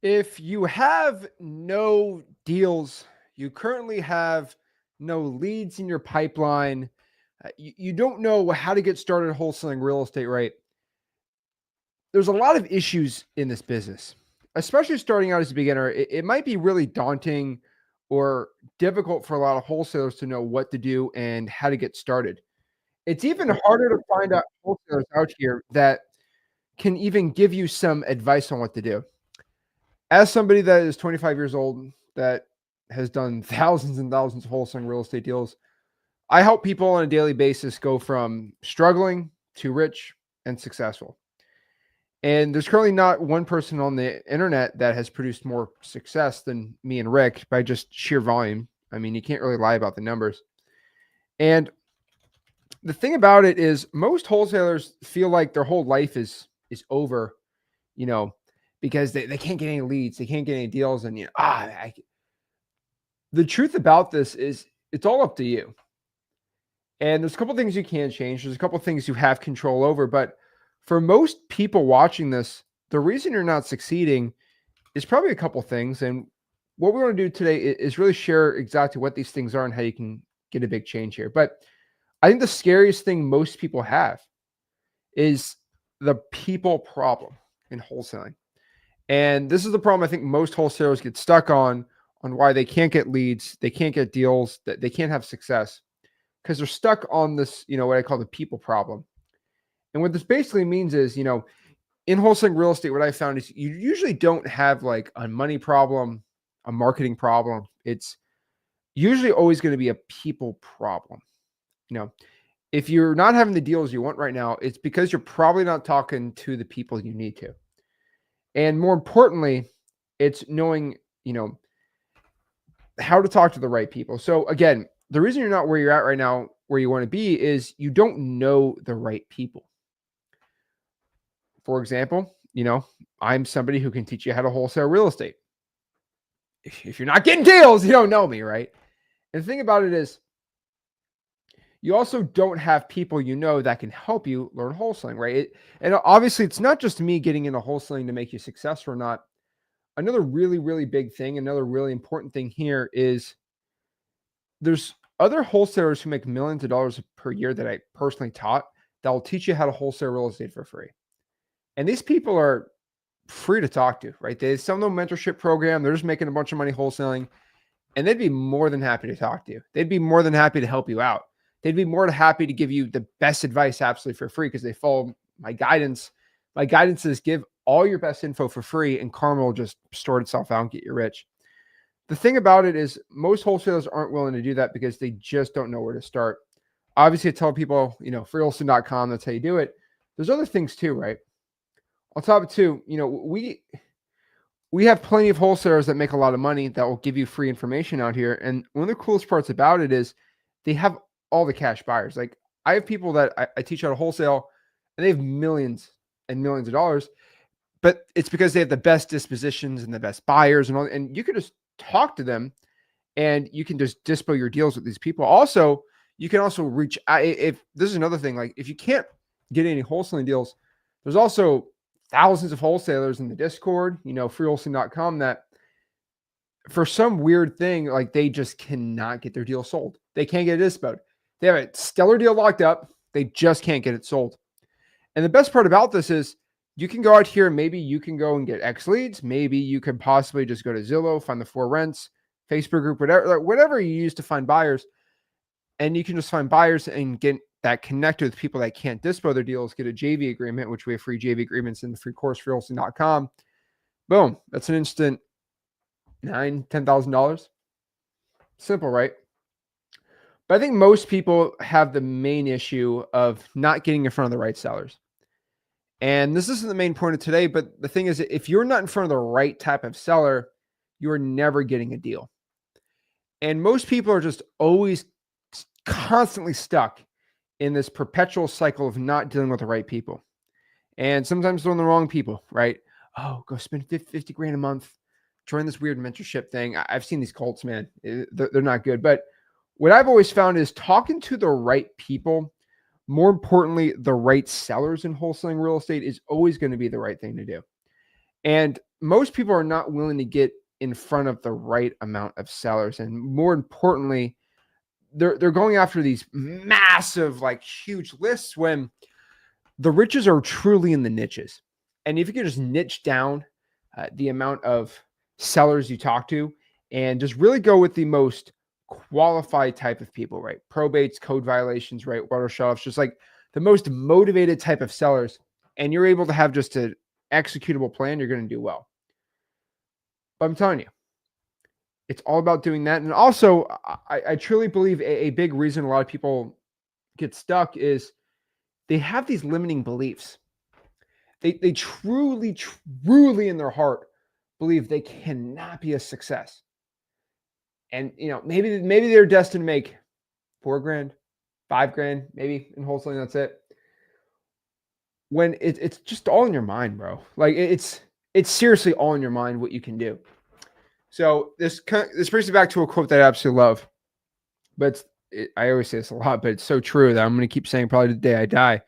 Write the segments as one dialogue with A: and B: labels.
A: If you have no deals, you currently have no leads in your pipeline, you don't know how to get started wholesaling real estate, right? There's a lot of issues in this business, especially starting out as a beginner. It might be really daunting or difficult for a lot of wholesalers to know what to do and how to get started. It's even harder to find out wholesalers out here that can even give you some advice on what to do. As somebody that is 25 years old, that has done thousands and thousands of wholesaling real estate deals, I help people on a daily basis go from struggling to rich and successful. And there's currently not one person on the internet that has produced more success than me and Rick by just sheer volume. I mean, you can't really lie about the numbers. And the thing about it is most wholesalers feel like their whole life is over, you know, because they can't get any leads, they can't get any deals, and the truth about this is it's all up to you. And there's a couple things you can change. There's a couple things you have control over. But for most people watching this, the reason you're not succeeding is probably a couple things. And what we want to do today is really share exactly what these things are and how you can get a big change here. But I think the scariest thing most people have is the people problem in wholesaling. And this is the problem I think most wholesalers get stuck on why they can't get leads, they can't get deals, that they can't have success because they're stuck on this, what I call the people problem. And what this basically means is, in wholesaling real estate, what I found is you usually don't have like a money problem, a marketing problem. It's usually always going to be a people problem. You know, if you're not having the deals you want right now, it's because you're probably not talking to the people you need to. And more importantly, it's knowing, how to talk to the right people. So again, the reason you're not where you're at right now, where you want to be, is you don't know the right people. For example, I'm somebody who can teach you how to wholesale real estate. If you're not getting deals, you don't know me, right? And the thing about it is, you also don't have people that can help you learn wholesaling, right? And obviously, it's not just me getting into wholesaling to make you successful or not. Another really, really big thing, another really important thing here is there's other wholesalers who make millions of dollars per year that I personally taught that will teach you how to wholesale real estate for free. And these people are free to talk to, right? They some of them mentorship program. They're just making a bunch of money wholesaling, and they'd be more than happy to talk to you. They'd be more than happy to help you out. They'd be more than happy to give you the best advice absolutely for free because they follow my guidance. My guidance is give all your best info for free, and karma will just sort itself out and get you rich. The thing about it is most wholesalers aren't willing to do that because they just don't know where to start. Obviously, I tell people, freeholston.com, that's how you do it. There's other things too, right? On top of it too, we have plenty of wholesalers that make a lot of money that will give you free information out here. And one of the coolest parts about it is they have all the cash buyers. Like I have people that I teach how to wholesale and they have millions and millions of dollars, but it's because they have the best dispositions and the best buyers and all. And you can just talk to them and you can just dispo your deals with these people. Also, you can also reach if this is another thing, like if you can't get any wholesaling deals, there's also thousands of wholesalers in the Discord, freeholsing.com, that for some weird thing, like they just cannot get their deal sold. They can't get it dispoed. They have a stellar deal locked up. They just can't get it sold. And the best part about this is you can go out here and maybe you can go and get X leads. Maybe you could possibly just go to Zillow, find the 4 rents, Facebook group, whatever you use to find buyers. And you can just find buyers and get that connected with people that can't dispo their deals, get a JV agreement, which we have free JV agreements in the free course, freeholston.com. Boom. That's an instant $10,000. Simple, right? But I think most people have the main issue of not getting in front of the right sellers. And this isn't the main point of today, but the thing is, if you're not in front of the right type of seller, you're never getting a deal. And most people are just always constantly stuck in this perpetual cycle of not dealing with the right people. And sometimes they're on the wrong people, right? Oh, go spend 50 grand a month, join this weird mentorship thing. I've seen these cults, man. They're not good. But what I've always found is talking to the right people, more importantly, the right sellers in wholesaling real estate, is always going to be the right thing to do. And most people are not willing to get in front of the right amount of sellers. And more importantly, they're going after these massive, like huge lists when the riches are truly in the niches. And if you can just niche down the amount of sellers you talk to and just really go with the most qualified type of people, right? Probates, code violations, right? Water shelves, just like the most motivated type of sellers. And you're able to have just an executable plan, you're going to do well. But I'm telling you, it's all about doing that. And also, I truly believe a big reason a lot of people get stuck is they have these limiting beliefs. They truly, truly in their heart believe they cannot be a success. And maybe they're destined to make $4,000, $5,000, maybe in wholesaling, that's it. When it's just all in your mind, bro. Like it's seriously all in your mind what you can do. So this brings me back to a quote that I absolutely love. But I always say this a lot, but it's so true that I'm going to keep saying probably the day I die,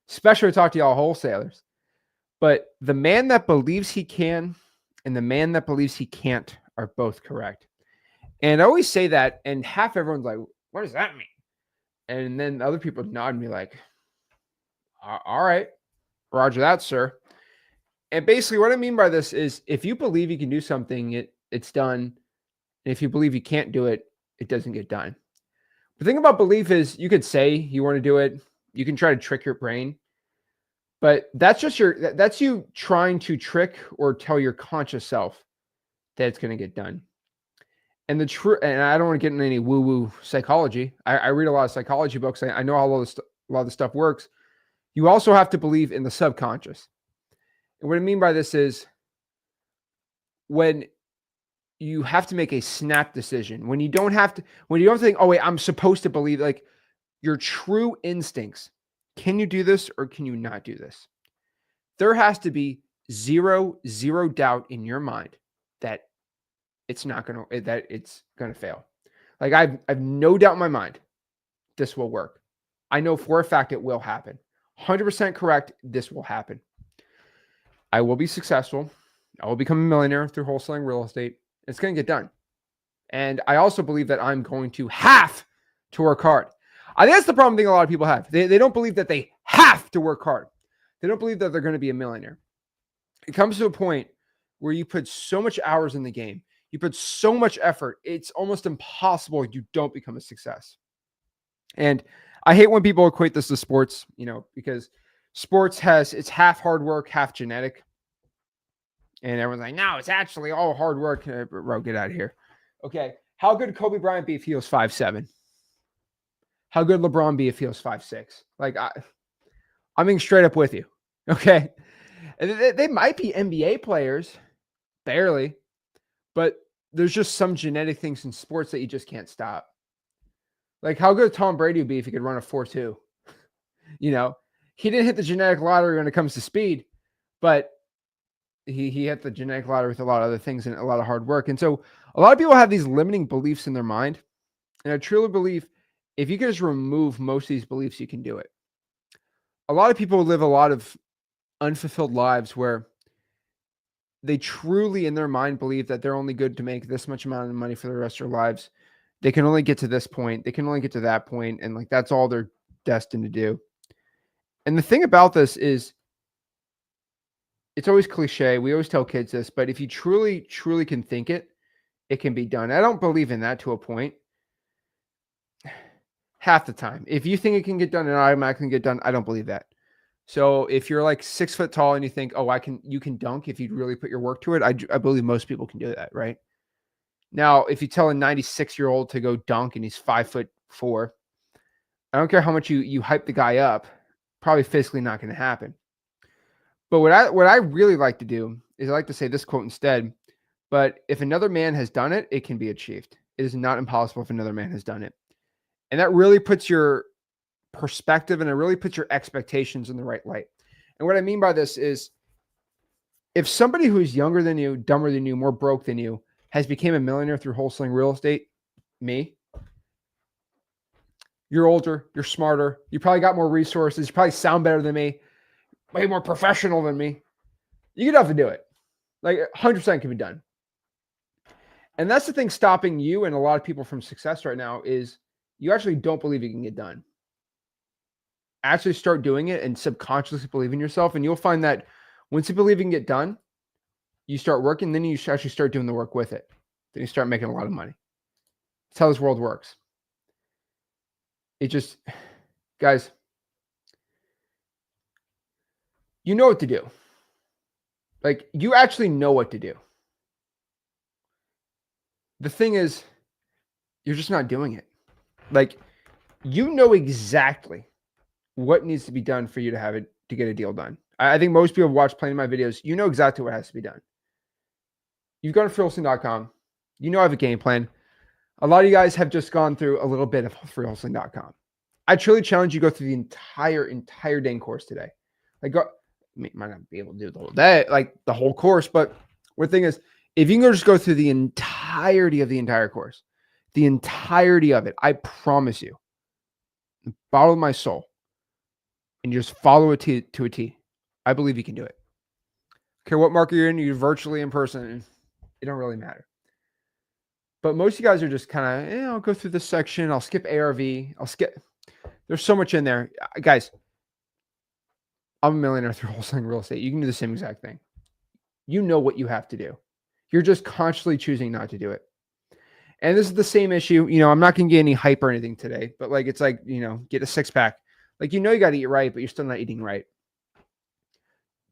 A: especially to talk to y'all wholesalers. But the man that believes he can and the man that believes he can't are both correct. And I always say that, and half everyone's like, what does that mean? And then other people nod and be like, all right, roger that, sir. And basically what I mean by this is if you believe you can do something, it's done. And if you believe you can't do it, it doesn't get done. The thing about belief is you could say you want to do it. You can try to trick your brain. But that's you trying to trick or tell your conscious self that it's going to get done. And and I don't want to get into any woo-woo psychology. I read a lot of psychology books. I know how a lot of the stuff works. You also have to believe in the subconscious. And what I mean by this is when you have to make a snap decision, when you don't think, oh wait, I'm supposed to believe, like your true instincts. Can you do this or can you not do this? There has to be zero doubt in your mind that it's going to fail. Like I've no doubt in my mind this will work. I know for a fact it will happen. 100% correct. This will happen. I will be successful. I will become a millionaire through wholesaling real estate. It's going to get done. And I also believe that I'm going to have to work hard. I think that's the problem a lot of people have. They don't believe that they have to work hard. They don't believe that they're going to be a millionaire. It comes to a point where you put so much hours in the game. You put so much effort. It's almost impossible you don't become a success. And I hate when people equate this to sports, because sports it's half hard work, half genetic. And everyone's like, no, it's actually all hard work. Bro, get out of here. Okay. How good Kobe Bryant be if he was 5'7"? How good LeBron be if he was 5'6"? Like, I'm being straight up with you. Okay. They might be NBA players, barely, but there's just some genetic things in sports that you just can't stop. Like, how good Tom Brady would be if he could run a 4.2? He didn't hit the genetic lottery when it comes to speed, but he hit the genetic lottery with a lot of other things and a lot of hard work. And so a lot of people have these limiting beliefs in their mind. And I truly believe if you can just remove most of these beliefs, you can do it. A lot of people live a lot of unfulfilled lives where they truly in their mind believe that they're only good to make this much amount of money for the rest of their lives. They can only get to this point. They can only get to that point. And like, that's all they're destined to do. And the thing about this is it's always cliche. We always tell kids this, but if you truly, truly can think it, it can be done. I don't believe in that to a point. Half the time. If you think it can get done and automatically can get done, I don't believe that. So if you're like 6 foot tall and you think, oh, you can dunk if you really put your work to it, I believe most people can do that, right? Now, if you tell a 96-year-old to go dunk and he's 5'4", I don't care how much you hype the guy up, probably physically not going to happen. But what I really like to do is I like to say this quote instead, but if another man has done it, it can be achieved. It is not impossible if another man has done it. And that really puts your perspective and it really puts your expectations in the right light. And what I mean by this is if somebody who's younger than you, dumber than you, more broke than you has become a millionaire through wholesaling real estate, me, you're older, you're smarter, you probably got more resources, you probably sound better than me, way more professional than me. You could have to do it. Like 100% can be done. And that's the thing stopping you and a lot of people from success right now is you actually don't believe it can get done. Actually start doing it and subconsciously believe in yourself. And you'll find that once you believe it can get done, you start working, then you actually start doing the work with it. Then you start making a lot of money. That's how this world works. It just, guys, you know what to do. Like, you actually know what to do. The thing is, you're just not doing it. Like, you know exactly what needs to be done for you to have it to get a deal done. I think most people have watched plenty of my videos. You know exactly what has to be done. You've gone to freewholesaling.com. You know I have a game plan. A lot of you guys have just gone through a little bit of freewholesaling.com. I truly challenge you to go through the entire dang course today. Like, might not be able to do the whole day, like the whole course, but the thing is, if you can just go through the entirety of the entire course, the entirety of it, I promise you, bottom of my soul, and you just follow it to a T, I believe you can do it. Care what market you're in, you're virtually in person, it don't really matter. But most of you guys are just kind of, I'll go through this section, I'll skip ARV, there's so much in there. Guys, I'm a millionaire through wholesaling real estate. You can do the same exact thing. You know what you have to do. You're just consciously choosing not to do it. And this is the same issue. I'm not going to get any hype or anything today, but it's like, get a 6-pack. Like, you got to eat right, but you're still not eating right.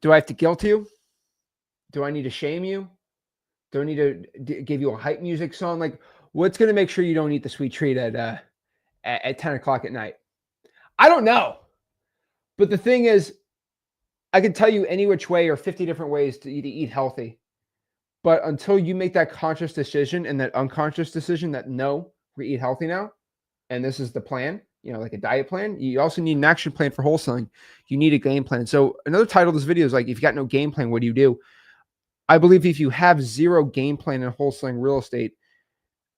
A: Do I have to guilt you? Do I need to shame you? Do I need to give you a hype music song? Like, what's going to make sure you don't eat the sweet treat at 10 o'clock at night? I don't know. But the thing is, I can tell you any which way or 50 different ways to eat healthy. But until you make that conscious decision and that unconscious decision that no, we eat healthy now, and this is the plan, like a diet plan, you also need an action plan for wholesaling. You need a game plan. So another title of this video is like, if you got no game plan, what do you do? I believe if you have zero game plan in wholesaling real estate,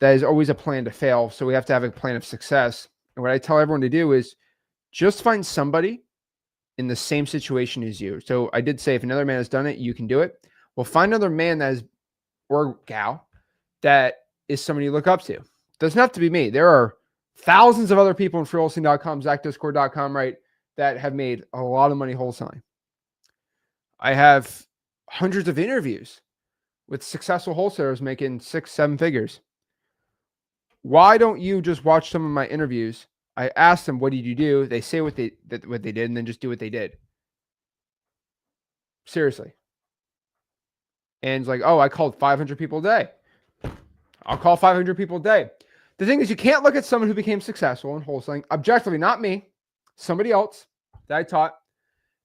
A: that is always a plan to fail. So we have to have a plan of success. And what I tell everyone to do is just find somebody in the same situation as you. So I did say if another man has done it, you can do it. Well, find another man that is, or gal, that is somebody you look up to. Doesn't have to be me. There are thousands of other people in freewholesaling.com, ZachDiscord.com, right, that have made a lot of money wholesaling. I have hundreds of interviews with successful wholesalers making 6-7 figures. Why don't you just watch some of my interviews? I asked them, what did you do? They say what they did, and then just do what they did. Seriously. And it's like, oh, I called 500 people a day. I'll call 500 people a day. The thing is, you can't look at someone who became successful in wholesaling, objectively, not me, somebody else that I taught,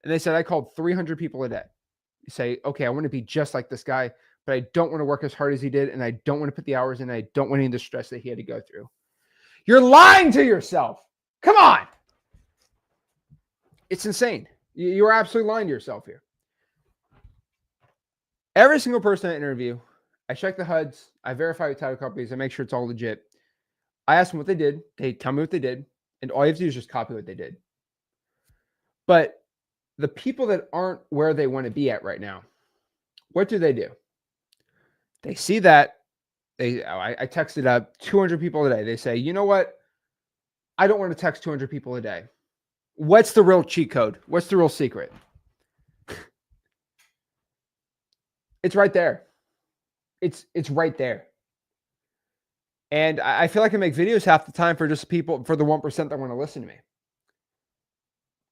A: and they said, I called 300 people a day. You say, okay, I want to be just like this guy, but I don't want to work as hard as he did, and I don't want to put the hours in, I don't want any of the stress that he had to go through. You're lying to yourself. Come on. It's insane. You're absolutely lying to yourself here. Every single person I interview, I check the HUDs, I verify with title companies, I make sure it's all legit. I ask them what they did, they tell me what they did, and all you have to do is just copy what they did. But the people that aren't where they want to be at right now, what do? They see that, I texted up 200 people a day. They say, you know what? I don't want to text 200 people a day. What's the real cheat code? What's the real secret? It's right there. It's right there. And I feel like I make videos half the time for just people, for the 1% that want to listen to me.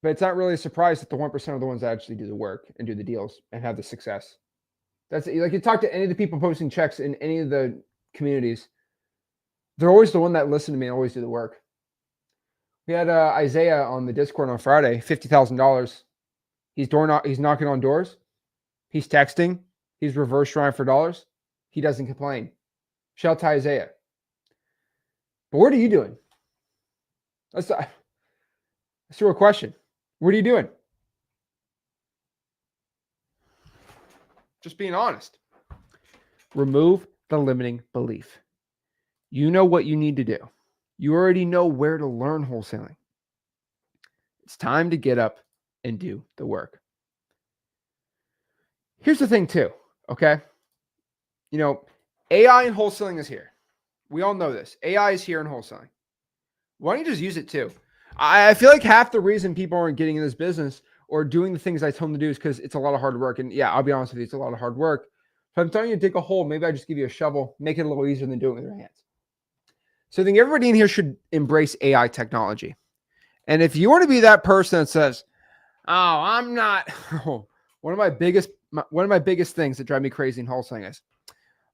A: But it's not really a surprise that the 1% are the ones that actually do the work and do the deals and have the success. That's like, you talk to any of the people posting checks in any of the communities, they're always the one that listen to me and always do the work. We had Isaiah on the Discord on Friday, $50,000. He's knocking on doors. He's texting. He's reverse drawing for dollars. He doesn't complain. Shout out to Isaiah. But what are you doing? That's a real question. What are you doing? Just being honest. Remove the limiting belief. You know what you need to do. You already know where to learn wholesaling. It's time to get up and do the work. Here's the thing too, Okay. AI in wholesaling is here. We all know this. AI is here in wholesaling. Why don't you just use it too? I feel like half the reason people aren't getting in this business or doing the things I tell them to do is because it's a lot of hard work. And yeah, I'll be honest with you, it's a lot of hard work. If I'm telling you to dig a hole, maybe I just give you a shovel, make it a little easier than doing it with your hands. So I think everybody in here should embrace AI technology. And if you want to be that person that says, "Oh, I'm not," one of my biggest things that drive me crazy in wholesaling is,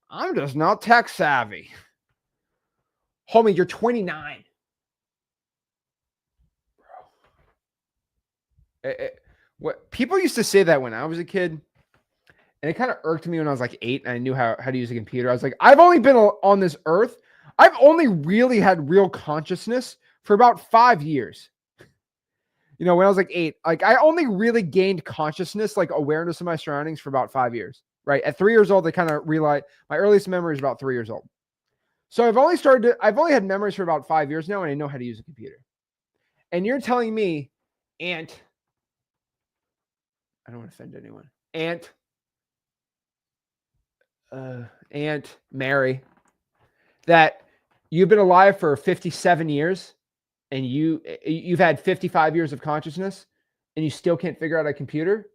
A: "I'm just not tech savvy." Homie, you're 29. What people used to say that when I was a kid, and it kind of irked me when I was like 8 and I knew how to use a computer. I was like, I've only been on this earth. I've only really had real consciousness for about 5 years. When I was like 8, like I only really gained consciousness, like awareness of my surroundings for about 5 years, right? At 3 years old, I kind of realized my earliest memory is about 3 years old. So I've only had memories for about 5 years now, and I know how to use a computer. And you're telling me, Aunt, I don't want to offend anyone, Aunt Mary, that you've been alive for 57 years and you've had 55 years of consciousness and you still can't figure out a computer.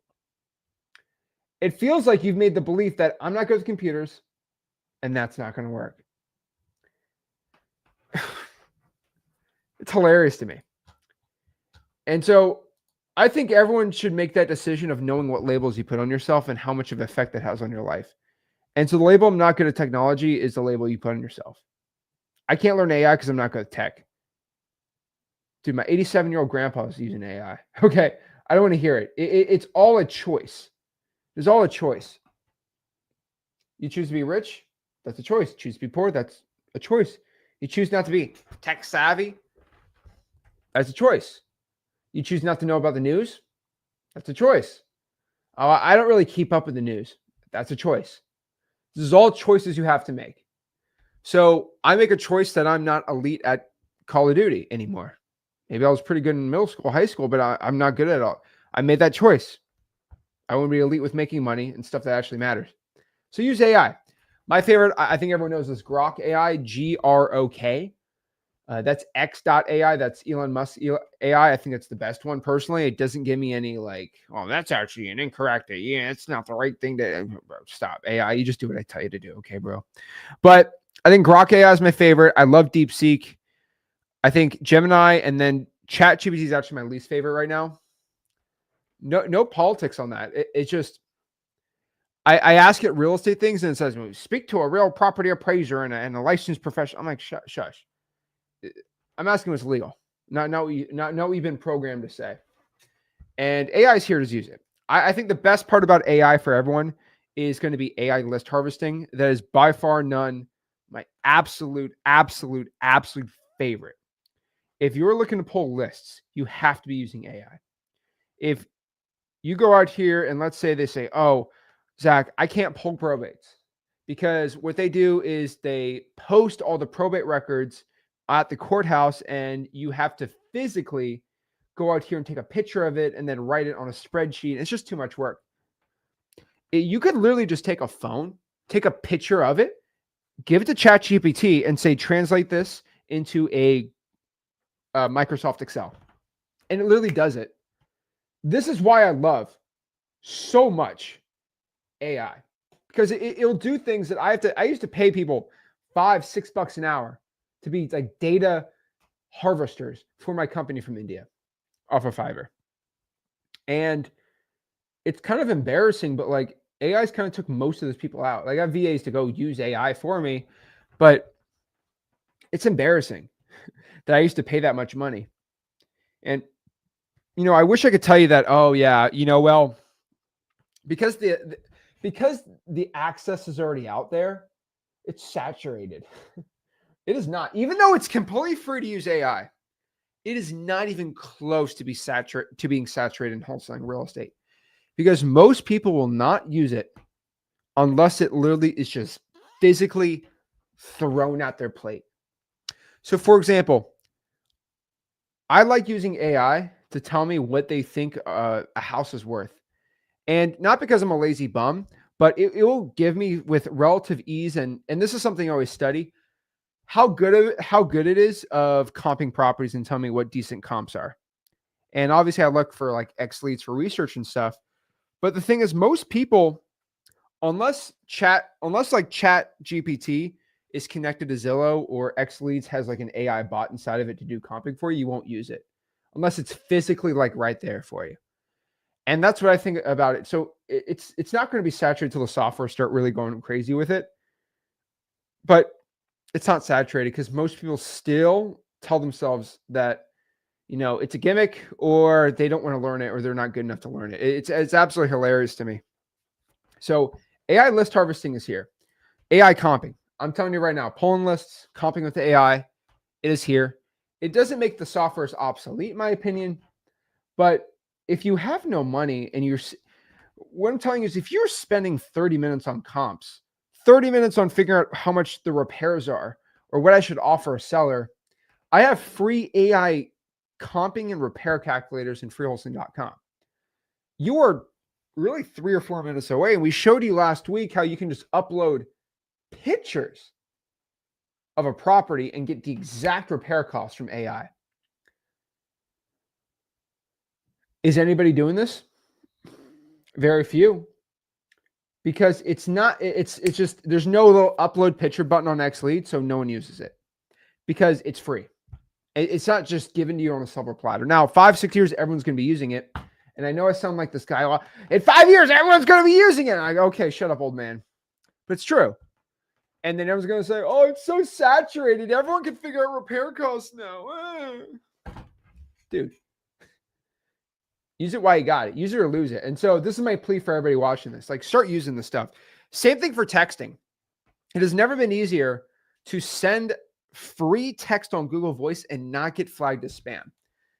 A: It feels like you've made the belief that I'm not good with computers and that's not going to work. It's hilarious to me. And so I think everyone should make that decision of knowing what labels you put on yourself and how much of an effect that has on your life. And so the label "I'm not good at technology" is the label you put on yourself. I can't learn AI because I'm not good at tech. Dude, my 87-year-old grandpa is using AI. Okay. I don't want to hear it. It's all a choice. It's all a choice. You choose to be rich, that's a choice. Choose to be poor, that's a choice. You choose not to be tech savvy, that's a choice. You choose not to know about the news, that's a choice. I don't really keep up with the news. That's a choice. This is all choices you have to make. So I make a choice that I'm not elite at Call of Duty anymore. Maybe I was pretty good in middle school, high school, but I'm not good at all. I made that choice. I want to be elite with making money and stuff that actually matters. So use AI. My favorite, I think everyone knows this, Grok AI, Grok. That's X.ai. That's Elon Musk AI. I think it's the best one personally. It doesn't give me any like, oh, that's actually an incorrect. Yeah, it's not the right thing to stop. AI, you just do what I tell you to do. Okay, bro. But I think Grok AI is my favorite. I love DeepSeek. I think Gemini and then ChatGPT is actually my least favorite right now. No politics on that. It's just, I ask it real estate things and it says, speak to a real property appraiser and a licensed professional. I'm like, shush. I'm asking what's legal. Not what you've been programmed to say. And AI is here to use it. I think the best part about AI for everyone is going to be AI list harvesting. That is by far none my absolute favorite. If you're looking to pull lists, you have to be using AI. If you go out here and let's say they say, oh, Zach, I can't pull probates, because what they do is they post all the probate records at the courthouse and you have to physically go out here and take a picture of it and then write it on a spreadsheet. It's just too much work. You could literally just take a phone, take a picture of it, give it to ChatGPT and say, translate this into a Microsoft Excel. And it literally does it. This is why I love so much AI, because it'll do things that I used to pay people $5-6 an hour to be like data harvesters for my company from India off of Fiverr. And it's kind of embarrassing, but like AI's kind of took most of those people out. Like I have VAs to go use AI for me, but it's embarrassing that I used to pay that much money. And I wish I could tell you that, oh yeah, well, because the access is already out there, it's saturated. It is not, even though it's completely free to use AI, it is not even close to being saturated in wholesaling real estate, because most people will not use it unless it literally is just physically thrown at their plate. So for example, I like using AI to tell me what they think a house is worth. And not because I'm a lazy bum, but it will give me with relative ease. And this is something I always study how good it is of comping properties and tell me what decent comps are. And obviously I look for like X leads for research and stuff. But the thing is, most people, unless like Chat GPT is connected to Zillow or X Leads has like an AI bot inside of it to do comping for you, you won't use it unless it's physically like right there for you. And that's what I think about it. So it's not going to be saturated till the software start really going crazy with it. But it's not saturated because most people still tell themselves that it's a gimmick or they don't want to learn it or they're not good enough to learn it. It's absolutely hilarious to me. So AI list harvesting is here. AI comping. I'm telling you right now, pulling lists, comping with the AI, it is here. It doesn't make the softwares obsolete, in my opinion. But if you have no money and what I'm telling you is if you're spending 30 minutes on comps, 30 minutes on figuring out how much the repairs are or what I should offer a seller, I have free AI comping and repair calculators in freewholesaling.com. You are really 3 or 4 minutes away. And we showed you last week how you can just upload pictures of a property and get the exact repair costs from AI. Is anybody doing this? Very few. Because it's just, there's no little upload picture button on XLead, so no one uses it because it's free. It's not just given to you on a silver platter. Now, 5-6 years, everyone's going to be using it. And I know I sound like this guy. In 5 years, everyone's going to be using it. And I go, okay, shut up, old man. But it's true. And then everyone's going to say, oh, it's so saturated. Everyone can figure out repair costs now. Dude, use it while you got it. Use it or lose it. And so this is my plea for everybody watching this. Like, start using this stuff. Same thing for texting. It has never been easier to send free text on Google Voice and not get flagged as spam.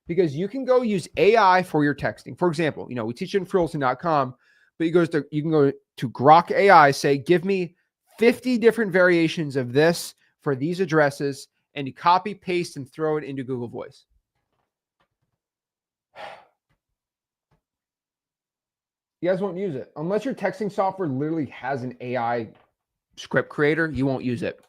A: Because you can go use AI for your texting. For example, we teach it in freewholesaling.com, but you can go to Grok AI, say, give me 50 different variations of this for these addresses, and you copy, paste, and throw it into Google Voice. You guys won't use it. Unless your texting software literally has an AI script creator, you won't use it.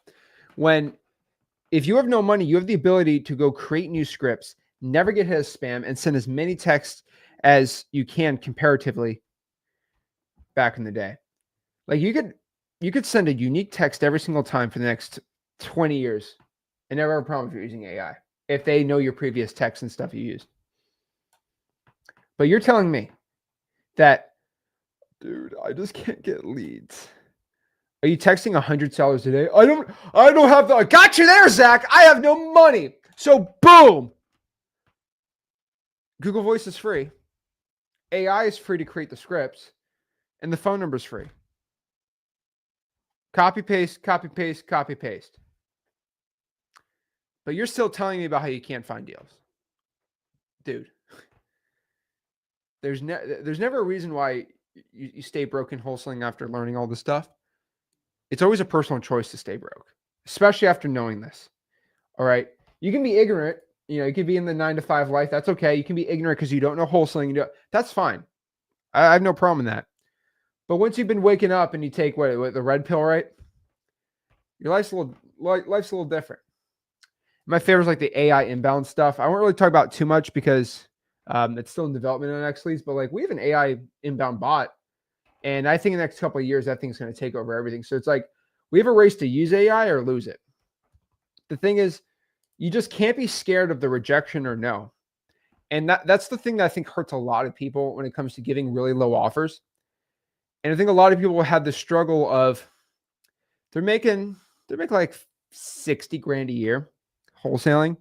A: If you have no money, you have the ability to go create new scripts, never get hit as spam, and send as many texts as you can comparatively back in the day. Like you could send a unique text every single time for the next 20 years and never have a problem if you're using AI, if they know your previous texts and stuff you used. But you're telling me that, dude, I just can't get leads. Are you texting 100 sellers a day? I don't have I got you there, Zach. I have no money. So boom. Google Voice is free. AI is free to create the scripts. And the phone number is free. Copy, paste, copy, paste, copy, paste. But you're still telling me about how you can't find deals. Dude. There's never a reason why you stay broke in wholesaling after learning all this stuff. It's always a personal choice to stay broke, especially after knowing this. All right. You can be ignorant. You could be in the 9-to-5 life. That's okay. You can be ignorant because you don't know wholesaling. That's fine. I have no problem in that. But once you've been waking up and you take what the red pill, right? Your life's a little different. My favorite is like the AI inbound stuff. I won't really talk about too much because it's still in development on XLeads, but like we have an AI inbound bot. And I think in the next couple of years, that thing's going to take over everything. So it's like we have a race to use AI or lose it. The thing is, you just can't be scared of the rejection or no. And that's the thing that I think hurts a lot of people when it comes to giving really low offers. And I think a lot of people have the struggle of they're making like 60 grand a year wholesaling,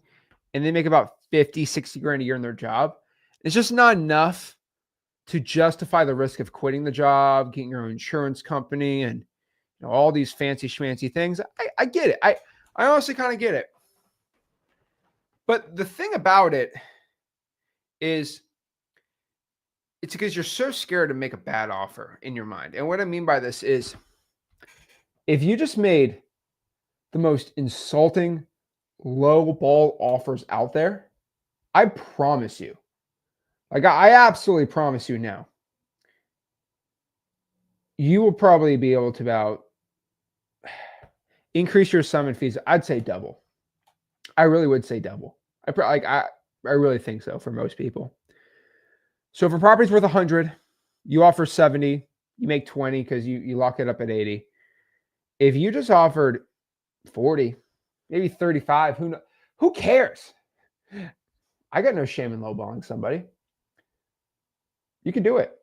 A: and they make about 50, 60 grand a year in their job. It's just not enough to justify the risk of quitting the job, getting your own insurance company, and all these fancy schmancy things. I get it. I honestly kind of get it. But the thing about it is it's because you're so scared to make a bad offer in your mind. And what I mean by this is if you just made the most insulting low ball offers out there, I promise you, like I absolutely promise you now, you will probably be able to about increase your assignment fees. I'd say double. I really would say double. I really think so for most people. So if a property's worth 100, you offer 70, you make 20 because you lock it up at 80. If you just offered 40, maybe 35, who cares? I got no shame in lowballing somebody. You can do it.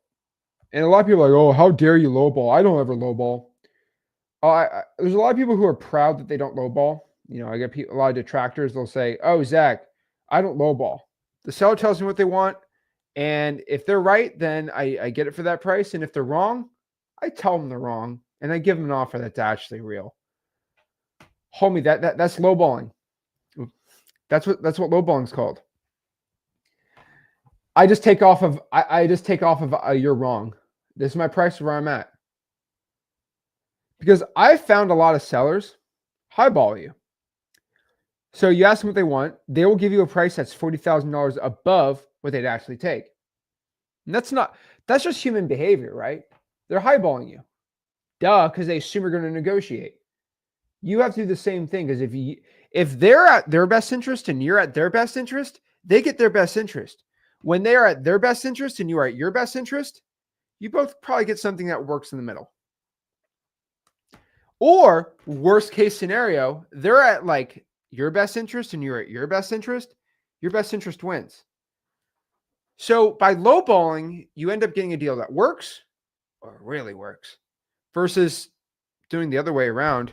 A: And a lot of people are like, oh, how dare you lowball? I don't ever lowball. There's a lot of people who are proud that they don't lowball. I get a lot of detractors. They'll say, oh, Zach, I don't lowball. The seller tells me what they want. And if they're right, then I get it for that price. And if they're wrong, I tell them they're wrong. And I give them an offer that's actually real. Homie, that's lowballing. That's what lowballing is called. I just take off of you're wrong. This is my price where I'm at. Because I've found a lot of sellers highball you. So you ask them what they want, they will give you a price that's $40,000 above what they'd actually take. And that's just human behavior, right? They're highballing you. Duh, because they assume you're going to negotiate. You have to do the same thing, because if they're at their best interest and you're at their best interest, they get their best interest. When they are at their best interest and you are at your best interest, you both probably get something that works in the middle. Or worst case scenario, they're at like your best interest and you're at your best interest wins. So by lowballing, you end up getting a deal that works or really works versus doing the other way around.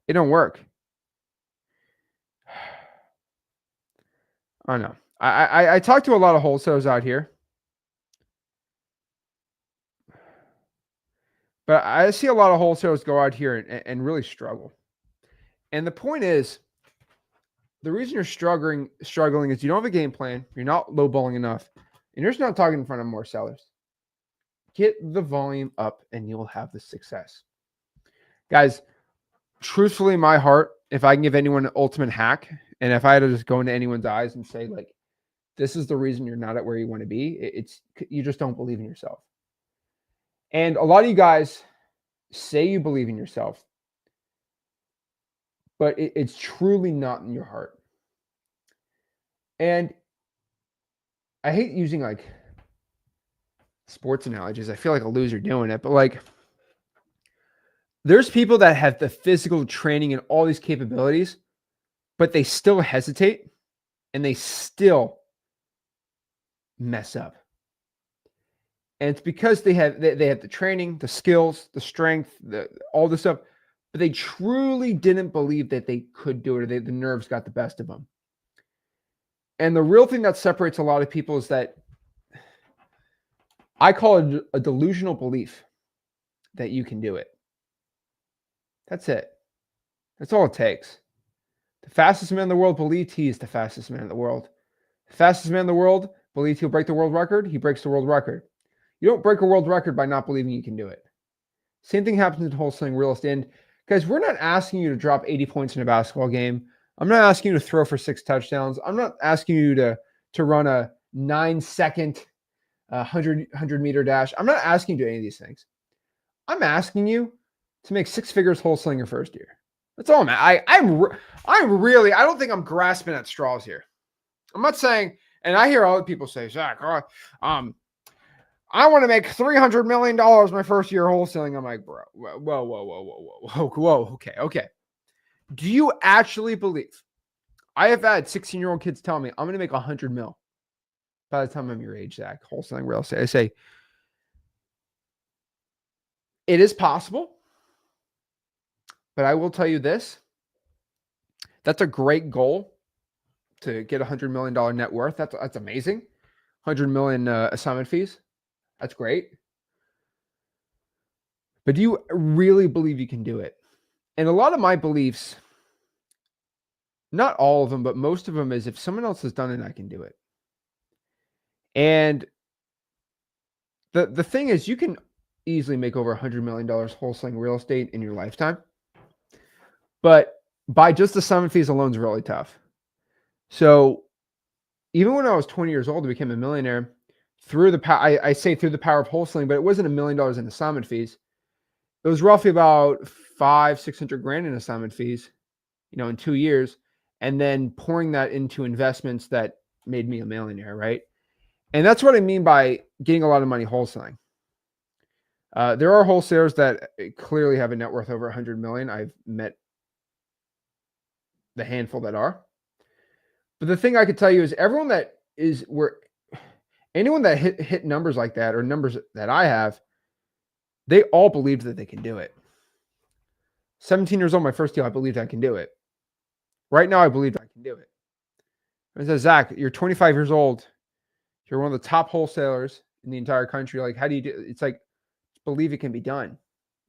A: It don't work. I know. I talk to a lot of wholesalers out here, but I see a lot of wholesalers go out here and really struggle. And the point is, the reason you're struggling is you don't have a game plan. You're not lowballing enough, and you're just not talking in front of more sellers. Get the volume up, and you will have the success. Guys, truthfully, in my heart, if I can give anyone an ultimate hack, and if I had to just go into anyone's eyes and say, like, this is the reason you're not at where you want to be, it's you just don't believe in yourself. And a lot of you guys say you believe in yourself, but it's truly not in your heart. And I hate using like sports analogies. I feel like a loser doing it, but like there's people that have the physical training and all these capabilities, but they still hesitate and they still mess up. And it's because they have the training, the skills, the strength, all this stuff, but they truly didn't believe that they could do it, or the nerves got the best of them. And the real thing that separates a lot of people is that I call it a delusional belief that you can do it. That's it. That's all it takes. The fastest man in the world believes he is the fastest man in the world. The fastest man in the world believes he'll break the world record. He breaks the world record. You don't break a world record by not believing you can do it. Same thing happens in wholesaling real estate. And guys, we're not asking you to drop 80 points in a basketball game. I'm not asking you to throw for 6 touchdowns. I'm not asking you to run a 9-second 100-meter dash. I'm not asking you to do any of these things. I'm asking you to make 6 figures wholesaling your first year. That's all I'm at. I don't think I'm grasping at straws here. I'm not saying, and I hear other people say, Zach, I want to make $300 million my first year wholesaling. I'm like, bro, whoa, okay. Do you actually believe? I have had 16-year-old kids tell me, I'm going to make 100 mil by the time I'm your age, Zach, wholesaling real estate. I say, it is possible, but I will tell you this. That's a great goal to get $100 million net worth. That's amazing. 100 million assignment fees. That's great. But do you really believe you can do it? And a lot of my beliefs, not all of them, but most of them is if someone else has done it, I can do it. And the thing is, you can easily make over $100 million wholesaling real estate in your lifetime. But by just assignment fees alone is really tough. So even when I was 20 years old, I became a millionaire through the power. I say through the power of wholesaling, but it wasn't $1 million in assignment fees. It was roughly about 500-600 grand in assignment fees, in 2 years, and then pouring that into investments that made me a millionaire, right? And that's what I mean by getting a lot of money wholesaling. There are wholesalers that clearly have a net worth over 100 million. I've met the handful that are. But the thing I could tell you is anyone that hit numbers like that or numbers that I have, they all believed that they can do it. 17 years old, my first deal, I believed I can do it. Right now, I believe I can do it. I said, Zach, you're 25 years old. You're one of the top wholesalers in the entire country. Like, how do you do it? It's like, believe it can be done.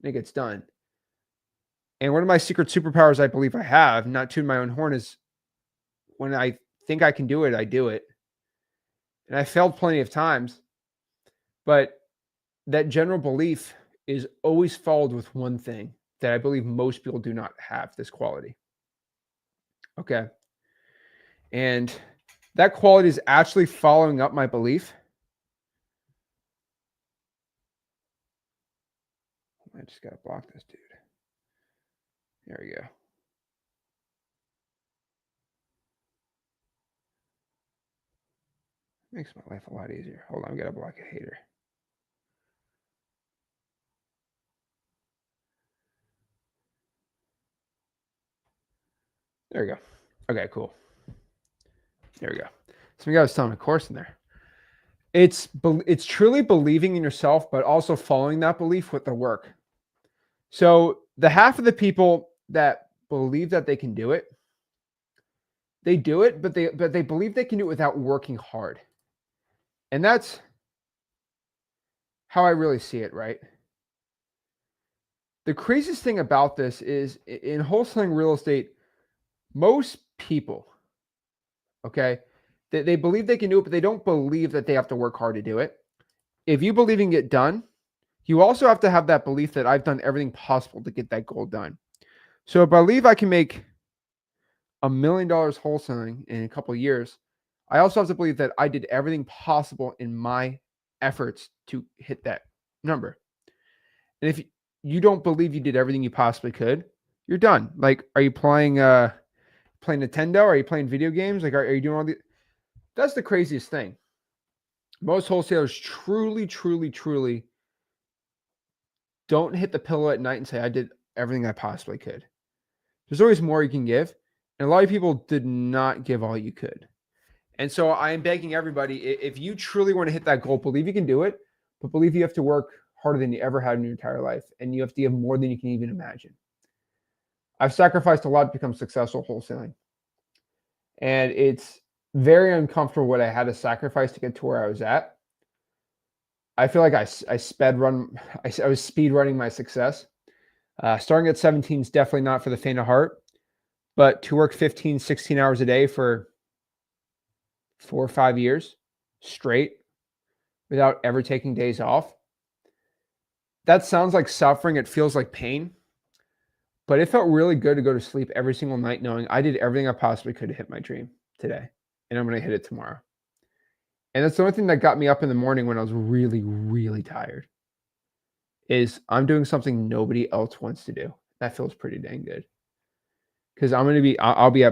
A: It gets done. And one of my secret superpowers I believe I have, not tooting my own horn, is when I think I can do it, I do it. And I failed plenty of times, but that general belief is always followed with one thing that I believe most people do not have this quality. Okay. And that quality is actually following up my belief. I just got to block this dude. There we go. Makes my life a lot easier. Hold on, I got to block a hater. There we go. Okay, cool. There we go. So we got some a course in there. It's truly believing in yourself, but also following that belief with the work. So the half of the people that believe that they can do it, they do it, but they believe they can do it without working hard. And that's how I really see it, right? The craziest thing about this is in wholesaling real estate, most people, okay, they believe they can do it, but they don't believe that they have to work hard to do it. If you believe in it done, you also have to have that belief that I've done everything possible to get that goal done. So if I believe I can make $1 million wholesaling in a couple of years, I also have to believe that I did everything possible in my efforts to hit that number. And if you don't believe you did everything you possibly could, you're done. Like, are you playing Nintendo? Are you playing video games? Like, are you doing all the? That's the craziest thing. Most wholesalers truly, truly, truly don't hit the pillow at night and say, I did everything I possibly could. There's always more you can give. And a lot of people did not give all you could. And so I am begging everybody, if you truly want to hit that goal, believe you can do it, but believe you have to work harder than you ever had in your entire life. And you have to give more than you can even imagine. I've sacrificed a lot to become successful wholesaling. And it's very uncomfortable what I had to sacrifice to get to where I was at. I feel like I was speed running my success. Starting at 17 is definitely not for the faint of heart, but to work 15, 16 hours a day for 4 or 5 years straight without ever taking days off, that sounds like suffering. It feels like pain, but it felt really good to go to sleep every single night knowing I did everything I possibly could to hit my dream today, and I'm going to hit it tomorrow. And that's the only thing that got me up in the morning when I was really, really tired is I'm doing something nobody else wants to do. That feels pretty dang good. Because I'll be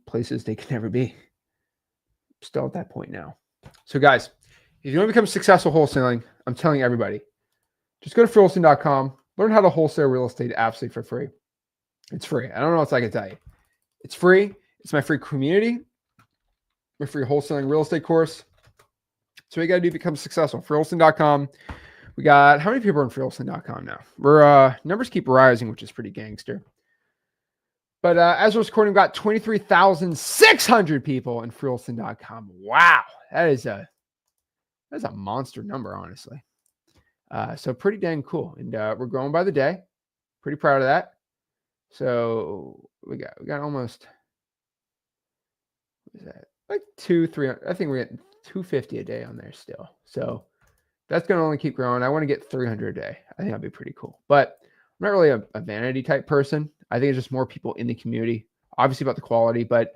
A: places they can never be. Still at that point now. So guys, if you want to become successful wholesaling, I'm telling everybody, just go to freeholsing.com, learn how to wholesale real estate absolutely for free. It's free. I don't know what else I can tell you. It's free. It's my free community, my free wholesaling real estate course. So what you got to do to become successful. freeholsing.com. We got, how many people are on freeholsing.com now? We're numbers keep rising, which is pretty gangster. But as we're recording, we've got 23,600 people in freeholsing.com. Wow, that's a monster number, honestly. So pretty dang cool, and we're growing by the day. Pretty proud of that. So we got almost, what is that? Like 300. I think we're getting 250 a day on there still. So that's going to only keep growing. I want to get 300 a day. I think that'd be pretty cool. But I'm not really a vanity type person. I think it's just more people in the community, obviously about the quality. But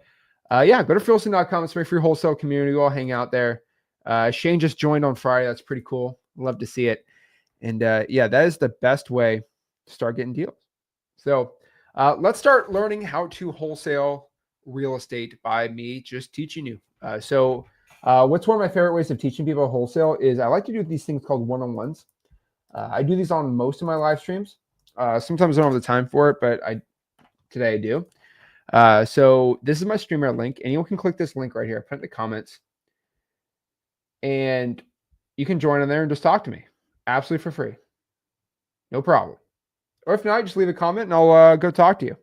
A: yeah, go to freeholsing.com. It's my free wholesale community. We'll all hang out there. Shane just joined on Friday. That's pretty cool. Love to see it. And yeah, that is the best way to start getting deals. So let's start learning how to wholesale real estate by me just teaching you. What's one of my favorite ways of teaching people wholesale is I like to do these things called one-on-ones. I do these on most of my live streams. Sometimes I don't have the time for it, but today I do. So this is my streamer link. Anyone can click this link right here. I put it in the comments. And you can join in there and just talk to me. Absolutely for free. No problem. Or if not, just leave a comment and I'll go talk to you.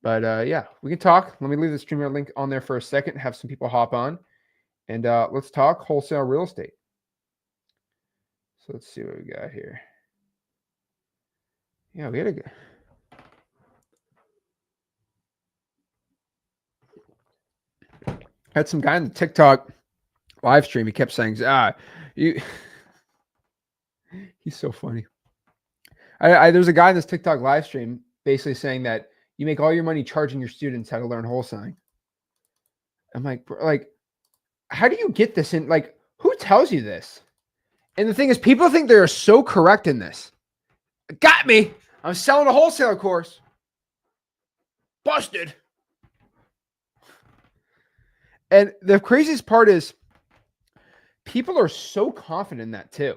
A: But yeah, we can talk. Let me leave the streamer link on there for a second, have some people hop on, and let's talk wholesale real estate. So let's see what we got here. Yeah, we had some guy in the TikTok live stream. He kept saying, you. He's so funny. There's a guy in this TikTok live stream basically saying that you make all your money charging your students how to learn wholesaling. I'm like, how do you get this in? Like, who tells you this? And the thing is, people think they're so correct in this. Got me. I'm selling a wholesale course. Busted. And the craziest part is people are so confident in that too.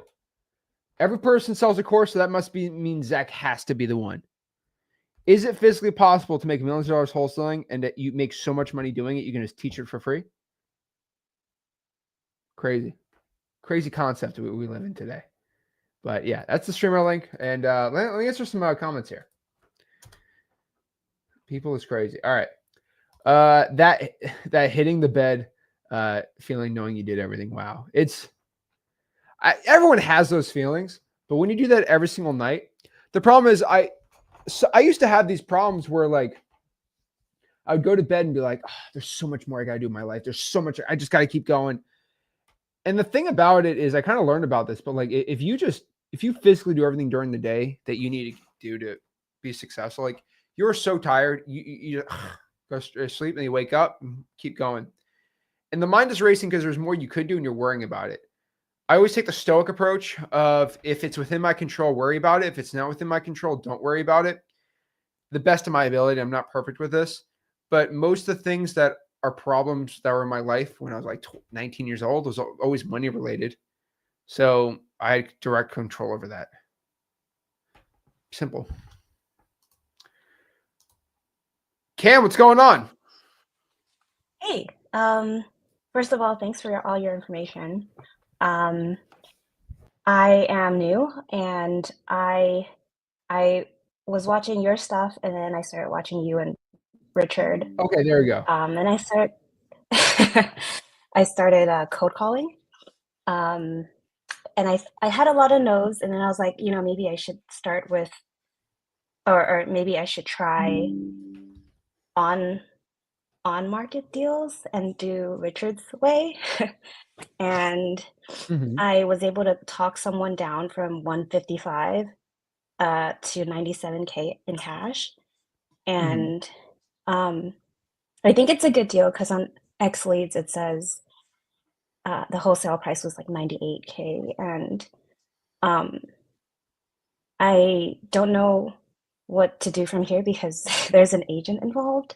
A: Every person sells a course, so that must mean Zach has to be the one. Is it physically possible to make millions of dollars wholesaling and that you make so much money doing it, you can just teach it for free? Crazy concept we live in today. But yeah, that's the streamer link. And let me answer some comments here. People is crazy. All right. That hitting the bed, feeling knowing you did everything. Wow. Everyone has those feelings, but when you do that every single night, the problem is I used to have these problems where like I would go to bed and be like, oh, there's so much more I got to do in my life. There's so much, I just got to keep going. And the thing about it is I kind of learned about this, but like if you physically do everything during the day that you need to do to be successful, like you're so tired, you go to sleep and you wake up and keep going. And the mind is racing because there's more you could do and you're worrying about it. I always take the stoic approach of if it's within my control, worry about it. If it's not within my control, don't worry about it. The best of my ability, I'm not perfect with this, but most of the things that are problems that were in my life when I was like 19 years old was always money related. So I had direct control over that. Simple. Cam, what's going on?
B: Hey, first of all, thanks for all your information. I am new and I was watching your stuff and then I started watching you and Richard.
A: Okay, there we go.
B: And I started cold calling. And I had a lot of no's and then I was like, maybe I should start with or maybe I should try on market deals and do Richard's way. And I was able to talk someone down from 155 to 97K in cash. And I think it's a good deal because on X Leads it says the wholesale price was like 98K. And I don't know what to do from here because there's an agent involved.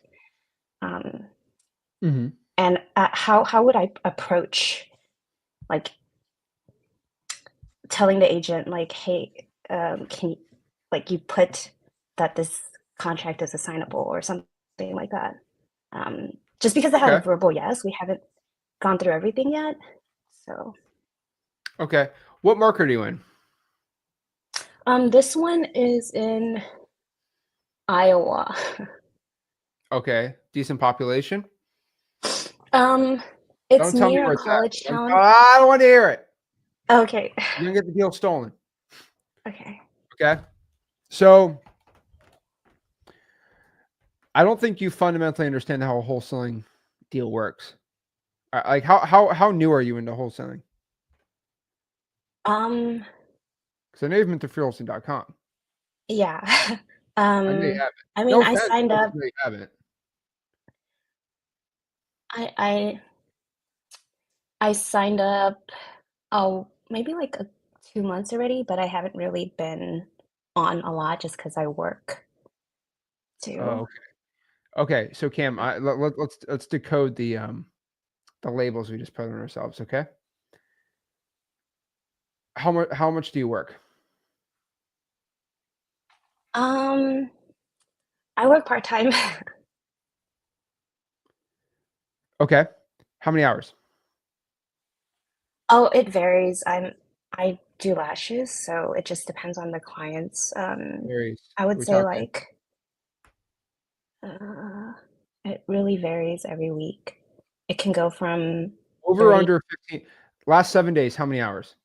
B: And how would I approach like telling the agent like, hey, can you like you put that this contract is assignable or something like that? Just because I have a verbal yes, we haven't gone through everything yet. So
A: okay, what market are you in?
B: This one is in Iowa.
A: Okay, decent population.
B: It's near a college town.
A: I don't want to hear it.
B: Okay.
A: You're gonna get the deal stolen.
B: Okay.
A: Okay. So I don't think you fundamentally understand how a wholesaling deal works. Like how new are you into wholesaling? Because I know you've been to freewholesaling.com.
B: Yeah.
A: I know you haven't.
B: I mean, I signed up.
A: No, you haven't.
B: I signed up maybe like 2 months already, but I haven't really been on a lot just because I work too.
A: Oh, okay. Okay, so Cam, let's decode the labels we just put on ourselves, okay? How much do you work?
B: Um, I work part-time.
A: Okay. How many hours?
B: Oh, it varies. I do lashes, so it just depends on the clients.
A: Varies.
B: I would
A: We're
B: say
A: talking
B: like uh, it really varies every week. It can go from
A: over or
B: 30.
A: under 15 last 7 days, how many hours?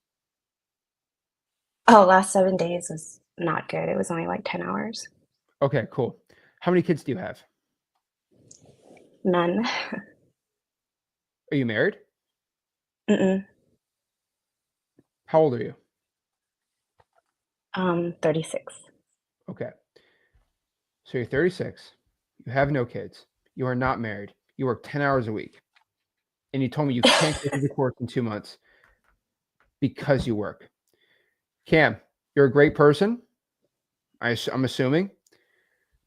B: Oh, last 7 days was not good. It was only like 10 hours.
A: Okay, cool. How many kids do you have?
B: None.
A: Are you married?
B: Mm-mm.
A: How old are you?
B: 36.
A: Okay. So you're 36. You have no kids. You are not married. You work 10 hours a week. And you told me you can't go through the course in 2 months because you work. Cam, you're a great person. I'm assuming.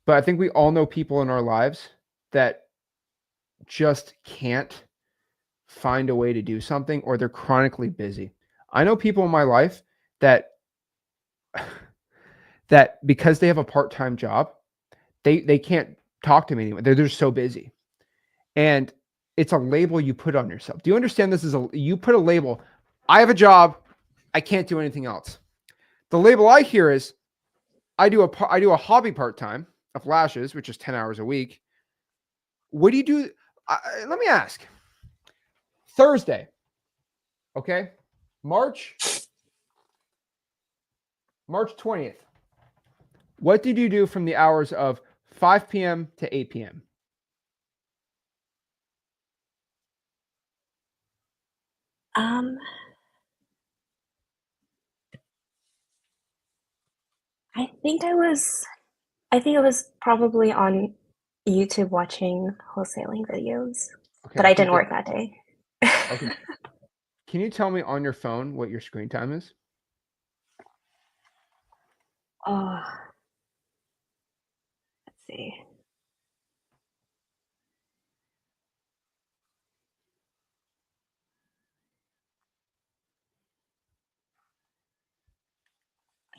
A: But I think we all know people in our lives that just can't find a way to do something or they're chronically busy. I know people in my life that that because they have a part-time job, they can't talk to me anymore. They're just so busy. And it's a label you put on yourself. Do you understand this is a you put a label, I have a job, I can't do anything else. The label I hear is I do a hobby part-time of lashes, which is 10 hours a week. What do you do? Let me ask. Thursday, okay? March March 20th. What did you do from the hours of 5 p.m. to 8 p.m.?
B: Um, I think I think I was probably on YouTube watching wholesaling videos, but
A: Okay,
B: I
A: can you
B: didn't
A: get
B: work that day.
A: okay. Can you tell me on your phone what your screen time is?
B: Oh, let's see.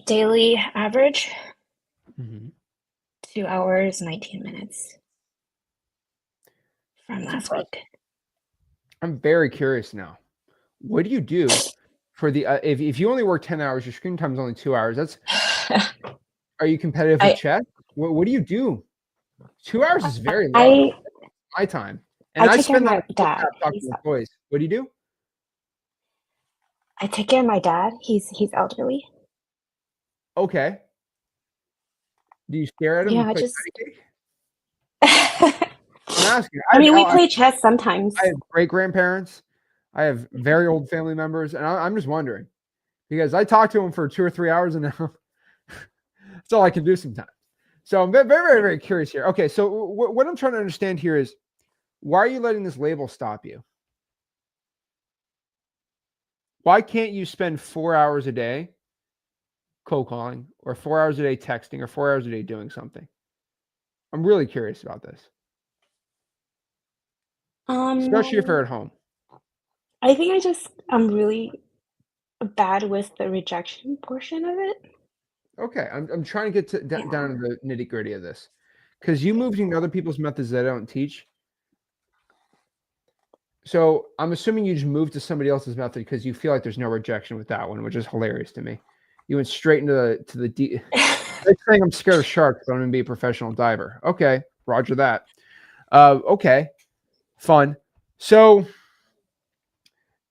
B: Daily average,
A: Mhm.
B: 2 hours, 19 minutes from
A: That's
B: last
A: impressive.
B: week.
A: I'm very curious now. What do you do for the if you only work 10 hours, your screen time is only 2 hours. That's are you competitive with
B: I
A: chess? What do you do? 2 hours is very low.
B: I
A: My time. And
B: I
A: I
B: take care of
A: spend that
B: my
A: on
B: dad.
A: WhatsApp talking
B: He's
A: to employees. What do you do?
B: I take care of my dad. He's elderly.
A: Okay. Do you stare at him
B: Yeah,
A: and
B: I
A: play
B: just
A: patty cake?
B: I
A: I'm asking.
B: mean, we play chess sometimes.
A: I have great grandparents. I have very old family members, and I'm just wondering because I talk to them for 2 or 3 hours, and now that's all I can do sometimes. So I'm very, very, very curious here. Okay, so what I'm trying to understand here is why are you letting this label stop you? Why can't you spend 4 hours a day cold calling, or 4 hours a day texting, or 4 hours a day doing something? I'm really curious about this,
B: Um,
A: especially if you're at home.
B: I think I'm really bad with the rejection portion of it.
A: Okay, I'm trying to get down
B: Yeah.
A: to the nitty gritty of this because you moved into other people's methods that I don't teach. So I'm assuming you just moved to somebody else's method because you feel like there's no rejection with that one, which is hilarious to me. You went straight into the deep. Like saying I'm scared of sharks, but I'm gonna be a professional diver. Okay, Roger that. Okay, fun. So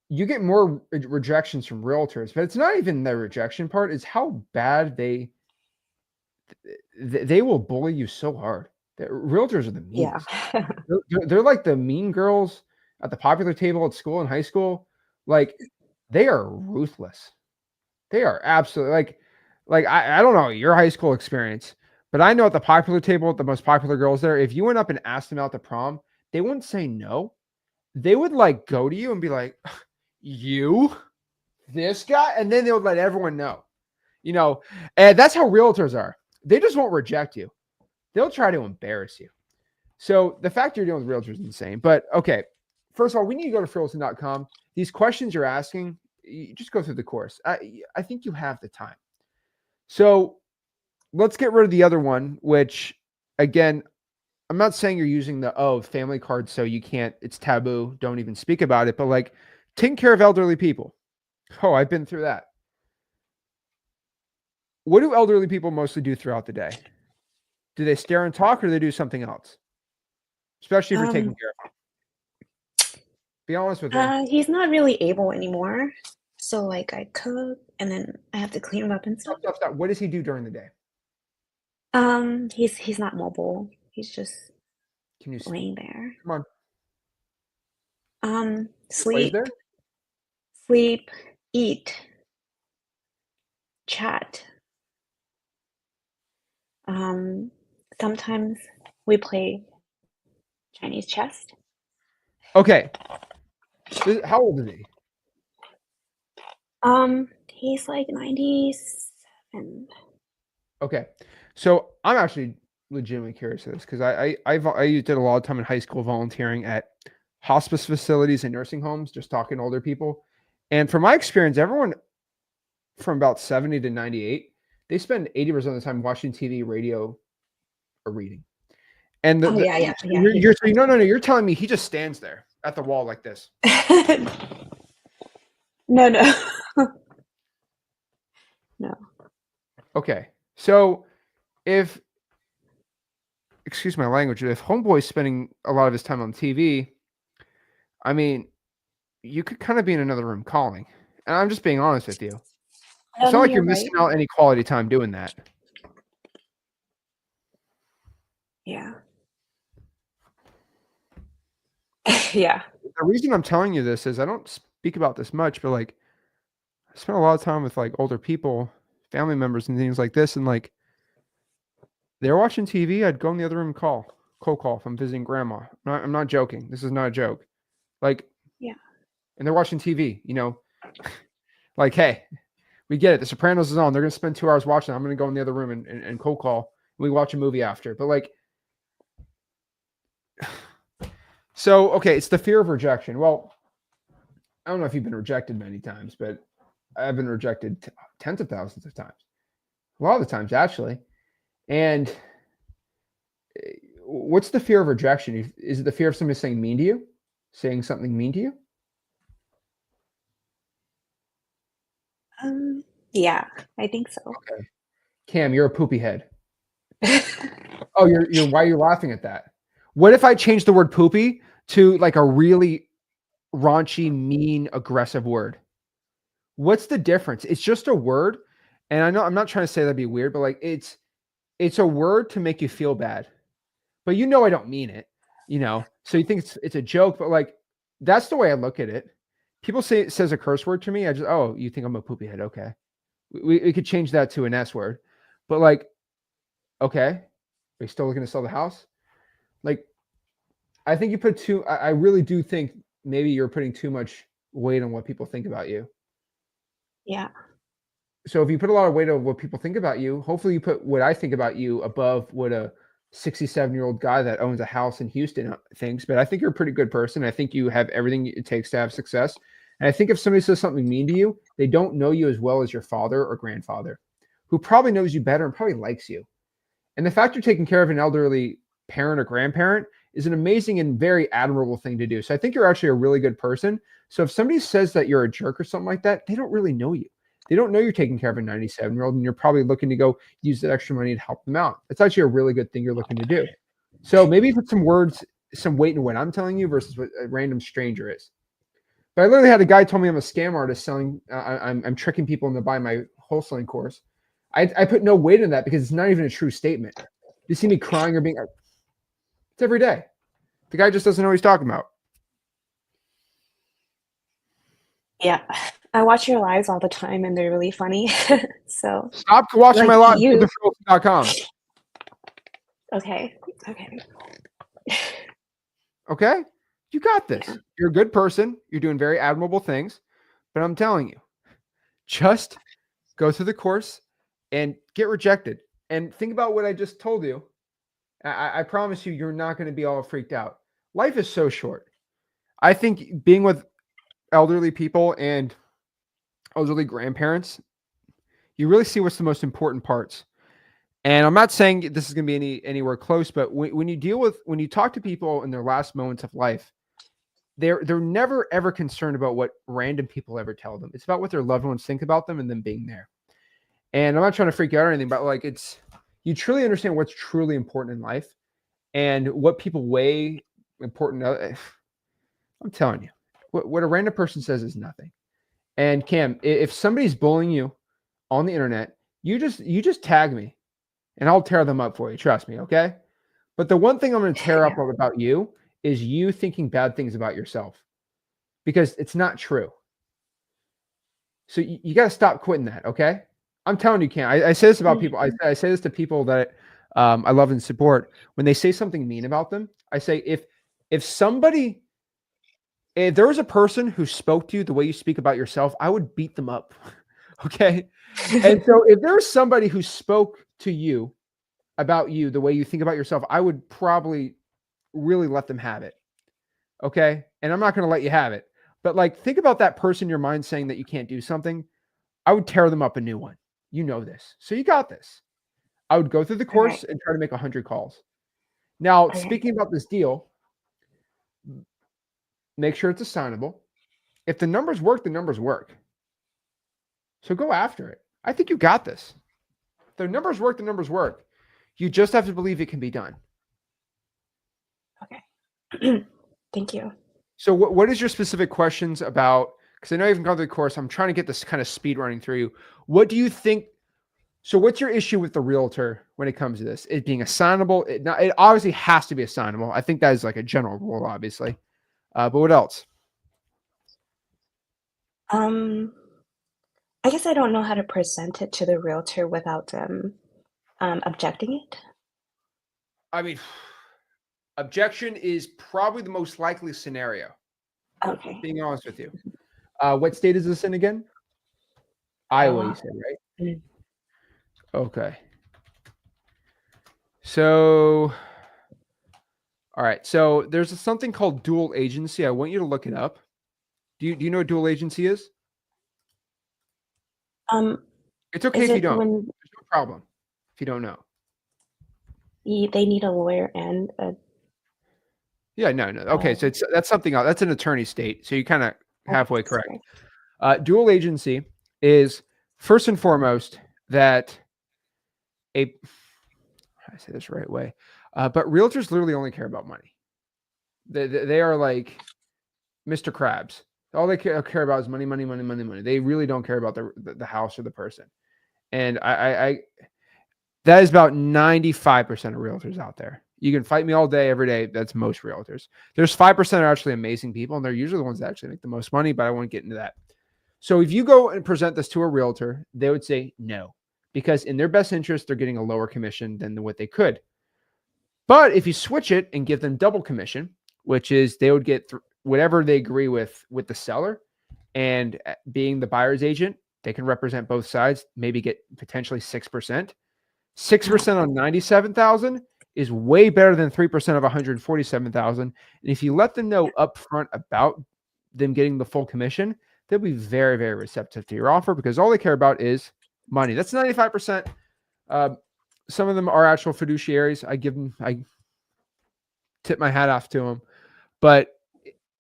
A: you get more rejections from realtors, but it's not even the rejection part; it's how bad they will bully you so hard. Realtors are the
B: Yeah.
A: meanest. They're like the mean girls at the popular table at school in high school. Like, they are ruthless. They are absolutely like I don't know your high school experience, but I know at the popular table with the most popular girls there, if you went up and asked them out to prom, they wouldn't say no. They would like go to you and be like, "You? this guy, and then they'll let everyone know. And that's how realtors are. They just won't reject you. They'll try to embarrass you. So the fact you're dealing with realtors is insane. But okay, first of all, we need to go to freelisting.com. These questions you're asking, you just go through the course. I think you have the time. So let's get rid of the other one, which again, I'm not saying you're using the family card so you can't, it's taboo, don't even speak about it, but like taking care of elderly people. Oh, I've been through that. What do elderly people mostly do throughout the day? Do they stare and talk or do they do something else? Especially if you're taking care of them. Be honest with me.
B: He's not really able anymore. So like I cook and then I have to clean him up and stuff.
A: Stop. What does he do during the day?
B: He's not mobile. He's just
A: Can you
B: laying there.
A: come on?
B: Sleep,
A: There?
B: sleep, eat, chat. Sometimes we play Chinese chess.
A: Okay. How old is he?
B: He's like 97.
A: Okay. So I'm actually legitimately curious of this because I did a lot of time in high school volunteering at hospice facilities and nursing homes, just talking to older people. And from my experience, everyone from about 70 to 98, they spend 80% of the time watching TV, radio, or reading. And
B: Yeah.
A: you're telling me he just stands there at the wall like this.
B: No. No.
A: Okay. So if, excuse my language, if homeboy's spending a lot of his time on TV, I mean, you could kind of be in another room calling. And I'm just being honest with you. It's not like you're missing out any quality time doing that.
B: Yeah. Yeah.
A: The reason I'm telling you this is I don't speak about this much, but like I spent a lot of time with like older people, family members and things like this. And like they're watching TV. I'd go in the other room and cold call if I'm visiting grandma. I'm not joking. This is not a joke. Like,
B: yeah.
A: And they're watching TV, like, hey, we get it. The Sopranos is on. They're going to spend 2 hours watching. I'm going to go in the other room and cold call. We watch a movie after. But like, so, okay, it's the fear of rejection. Well, I don't know if you've been rejected many times, but I've been rejected tens of thousands of times. A lot of the times, actually. And what's the fear of rejection? Is it the fear of somebody saying mean to you? Saying something mean to you?
B: Yeah, I think so.
A: Okay. Cam, you're a poopy head. Oh, you're why are you laughing at that? What if I change the word poopy to like a really raunchy, mean, aggressive word? What's the difference? It's just a word. And I know I'm not trying to say that'd be weird, but like it's a word to make you feel bad. But I don't mean it, So you think it's a joke, but like that's the way I look at it. People say it says a curse word to me. I just, oh, you think I'm a poopy head? Okay. We could change that to an S word. But like, okay, are you still looking to sell the house? Like, I think you put I really do think maybe you're putting too much weight on what people think about you.
B: Yeah.
A: So if you put a lot of weight on what people think about you, hopefully you put what I think about you above what a 67-year-old guy that owns a house in Houston thinks. But I think you're a pretty good person. I think you have everything it takes to have success. And I think if somebody says something mean to you, they don't know you as well as your father or grandfather, who probably knows you better and probably likes you. And the fact you're taking care of an elderly parent or grandparent is an amazing and very admirable thing to do. So I think you're actually a really good person. So if somebody says that you're a jerk or something like that, they don't really know you. They don't know you're taking care of a 97-year-old and you're probably looking to go use that extra money to help them out. It's actually a really good thing you're looking to do. So maybe put some weight in what I'm telling you versus what a random stranger is. But I literally had a guy tell me I'm a scam artist selling, I'm tricking people into buying my wholesaling course. I put no weight in that because it's not even a true statement. You see me crying or being, it's every day. The guy just doesn't know what he's talking about.
B: Yeah. I watch your lives all the time and they're really funny. So
A: stop watching
B: like
A: my lives with the
B: Okay.
A: Okay? You got this.
B: Yeah.
A: You're a good person. You're doing very admirable things. But I'm telling you, Just go through the course and get rejected. And think about what I just told you. I promise you, you're not going to be all freaked out. Life is so short. I think being with elderly people and elderly grandparents, you really see what's the most important parts. And I'm not saying this is going to be anywhere close, but when you talk to people in their last moments of life, they're never ever concerned about what random people ever tell them. It's about what their loved ones think about them and them being there. And I'm not trying to freak you out or anything, but like you truly understand what's truly important in life and what people weigh important. I'm telling you, what a random person says is nothing. And Cam, if somebody's bullying you on the internet, you just tag me and I'll tear them up for you. Trust me, okay? But the one thing I'm going to tear up about you is you thinking bad things about yourself because it's not true. So you got to stop quitting that, okay? I'm telling you, Cam. I say this about people. I say this to people that I love and support. When they say something mean about them, I say if there was a person who spoke to you the way you speak about yourself, I would beat them up. Okay. And so if there's somebody who spoke to you about you the way you think about yourself, I would probably really let them have it. Okay. And I'm not going to let you have it. But like, think about that person in your mind saying that you can't do something. I would tear them up a new one. You know this. So you got this. I would go through the course and try to make 100 calls. Now, speaking about this deal, make sure it's assignable. If the numbers work, the numbers work. So go after it. I think you got this. If the numbers work, the numbers work. You just have to believe it can be done.
B: Okay. Thank you.
A: So what is your specific questions about? Because I know you haven't gone through the course. I'm trying to get this kind of speed running through you. What do you think? So what's your issue with the realtor when it comes to this? It being assignable? It obviously has to be assignable. I think that is like a general rule, obviously. But what else?
B: I guess I don't know how to present it to the realtor without them objecting it.
A: I mean, objection is probably the most likely scenario.
B: Okay.
A: Being honest with you. What state is this in again? Iowa, you said, right? Mm-hmm. Okay. So, all right. So there's something called dual agency. I want you to look it up. Do you know what dual agency is? It's okay if you don't. There's no problem if you don't know.
B: They need a lawyer and a.
A: Yeah, no. Okay, so that's something else. That's an attorney state. So you kind of halfway correct. Dual agency is first and foremost that I say this the right way, but realtors literally only care about money. They are like Mr. Krabs. All they care about is money, money, money, money, money. They really don't care about the house or the person. And I that is about 95% of realtors out there. You can fight me all day, every day. That's most realtors. There's 5% are actually amazing people, and they're usually the ones that actually make the most money, but I won't get into that. So if you go and present this to a realtor, they would say no, because in their best interest, they're getting a lower commission than what they could. But if you switch it and give them double commission, which is they would get whatever they agree with the seller, and being the buyer's agent, they can represent both sides, maybe get potentially 6%. 6% on 97,000 is way better than 3% of 147,000. And if you let them know upfront about them getting the full commission, they'll be very, very receptive to your offer because all they care about is money. That's 95%. Some of them are actual fiduciaries. I tip my hat off to them, but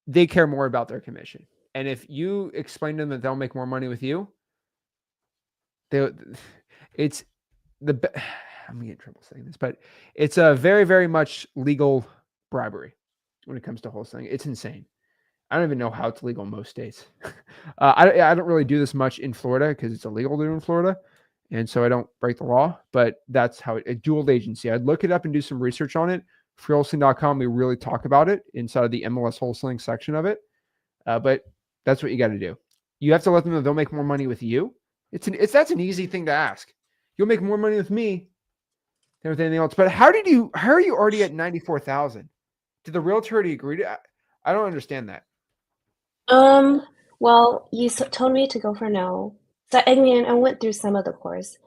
A: they care more about their commission. And if you explain to them that they'll make more money with you, I'm getting in trouble saying this, but it's a very, very much legal bribery when it comes to wholesaling. It's insane. I don't even know how it's legal in most states. I don't really do this much in Florida because it's illegal to do in Florida. And so I don't break the law, but that's how a dual agency. I'd look it up and do some research on it. Freewholesaling.com, we really talk about it inside of the MLS wholesaling section of it. But that's what you got to do. You have to let them know they'll make more money with you. That's an easy thing to ask. You'll make more money with me than with anything else. But how are you already at 94,000? Did the realtor already agree to? I don't understand that.
B: Well, you told me to go for no. So I mean, I went through some of the course,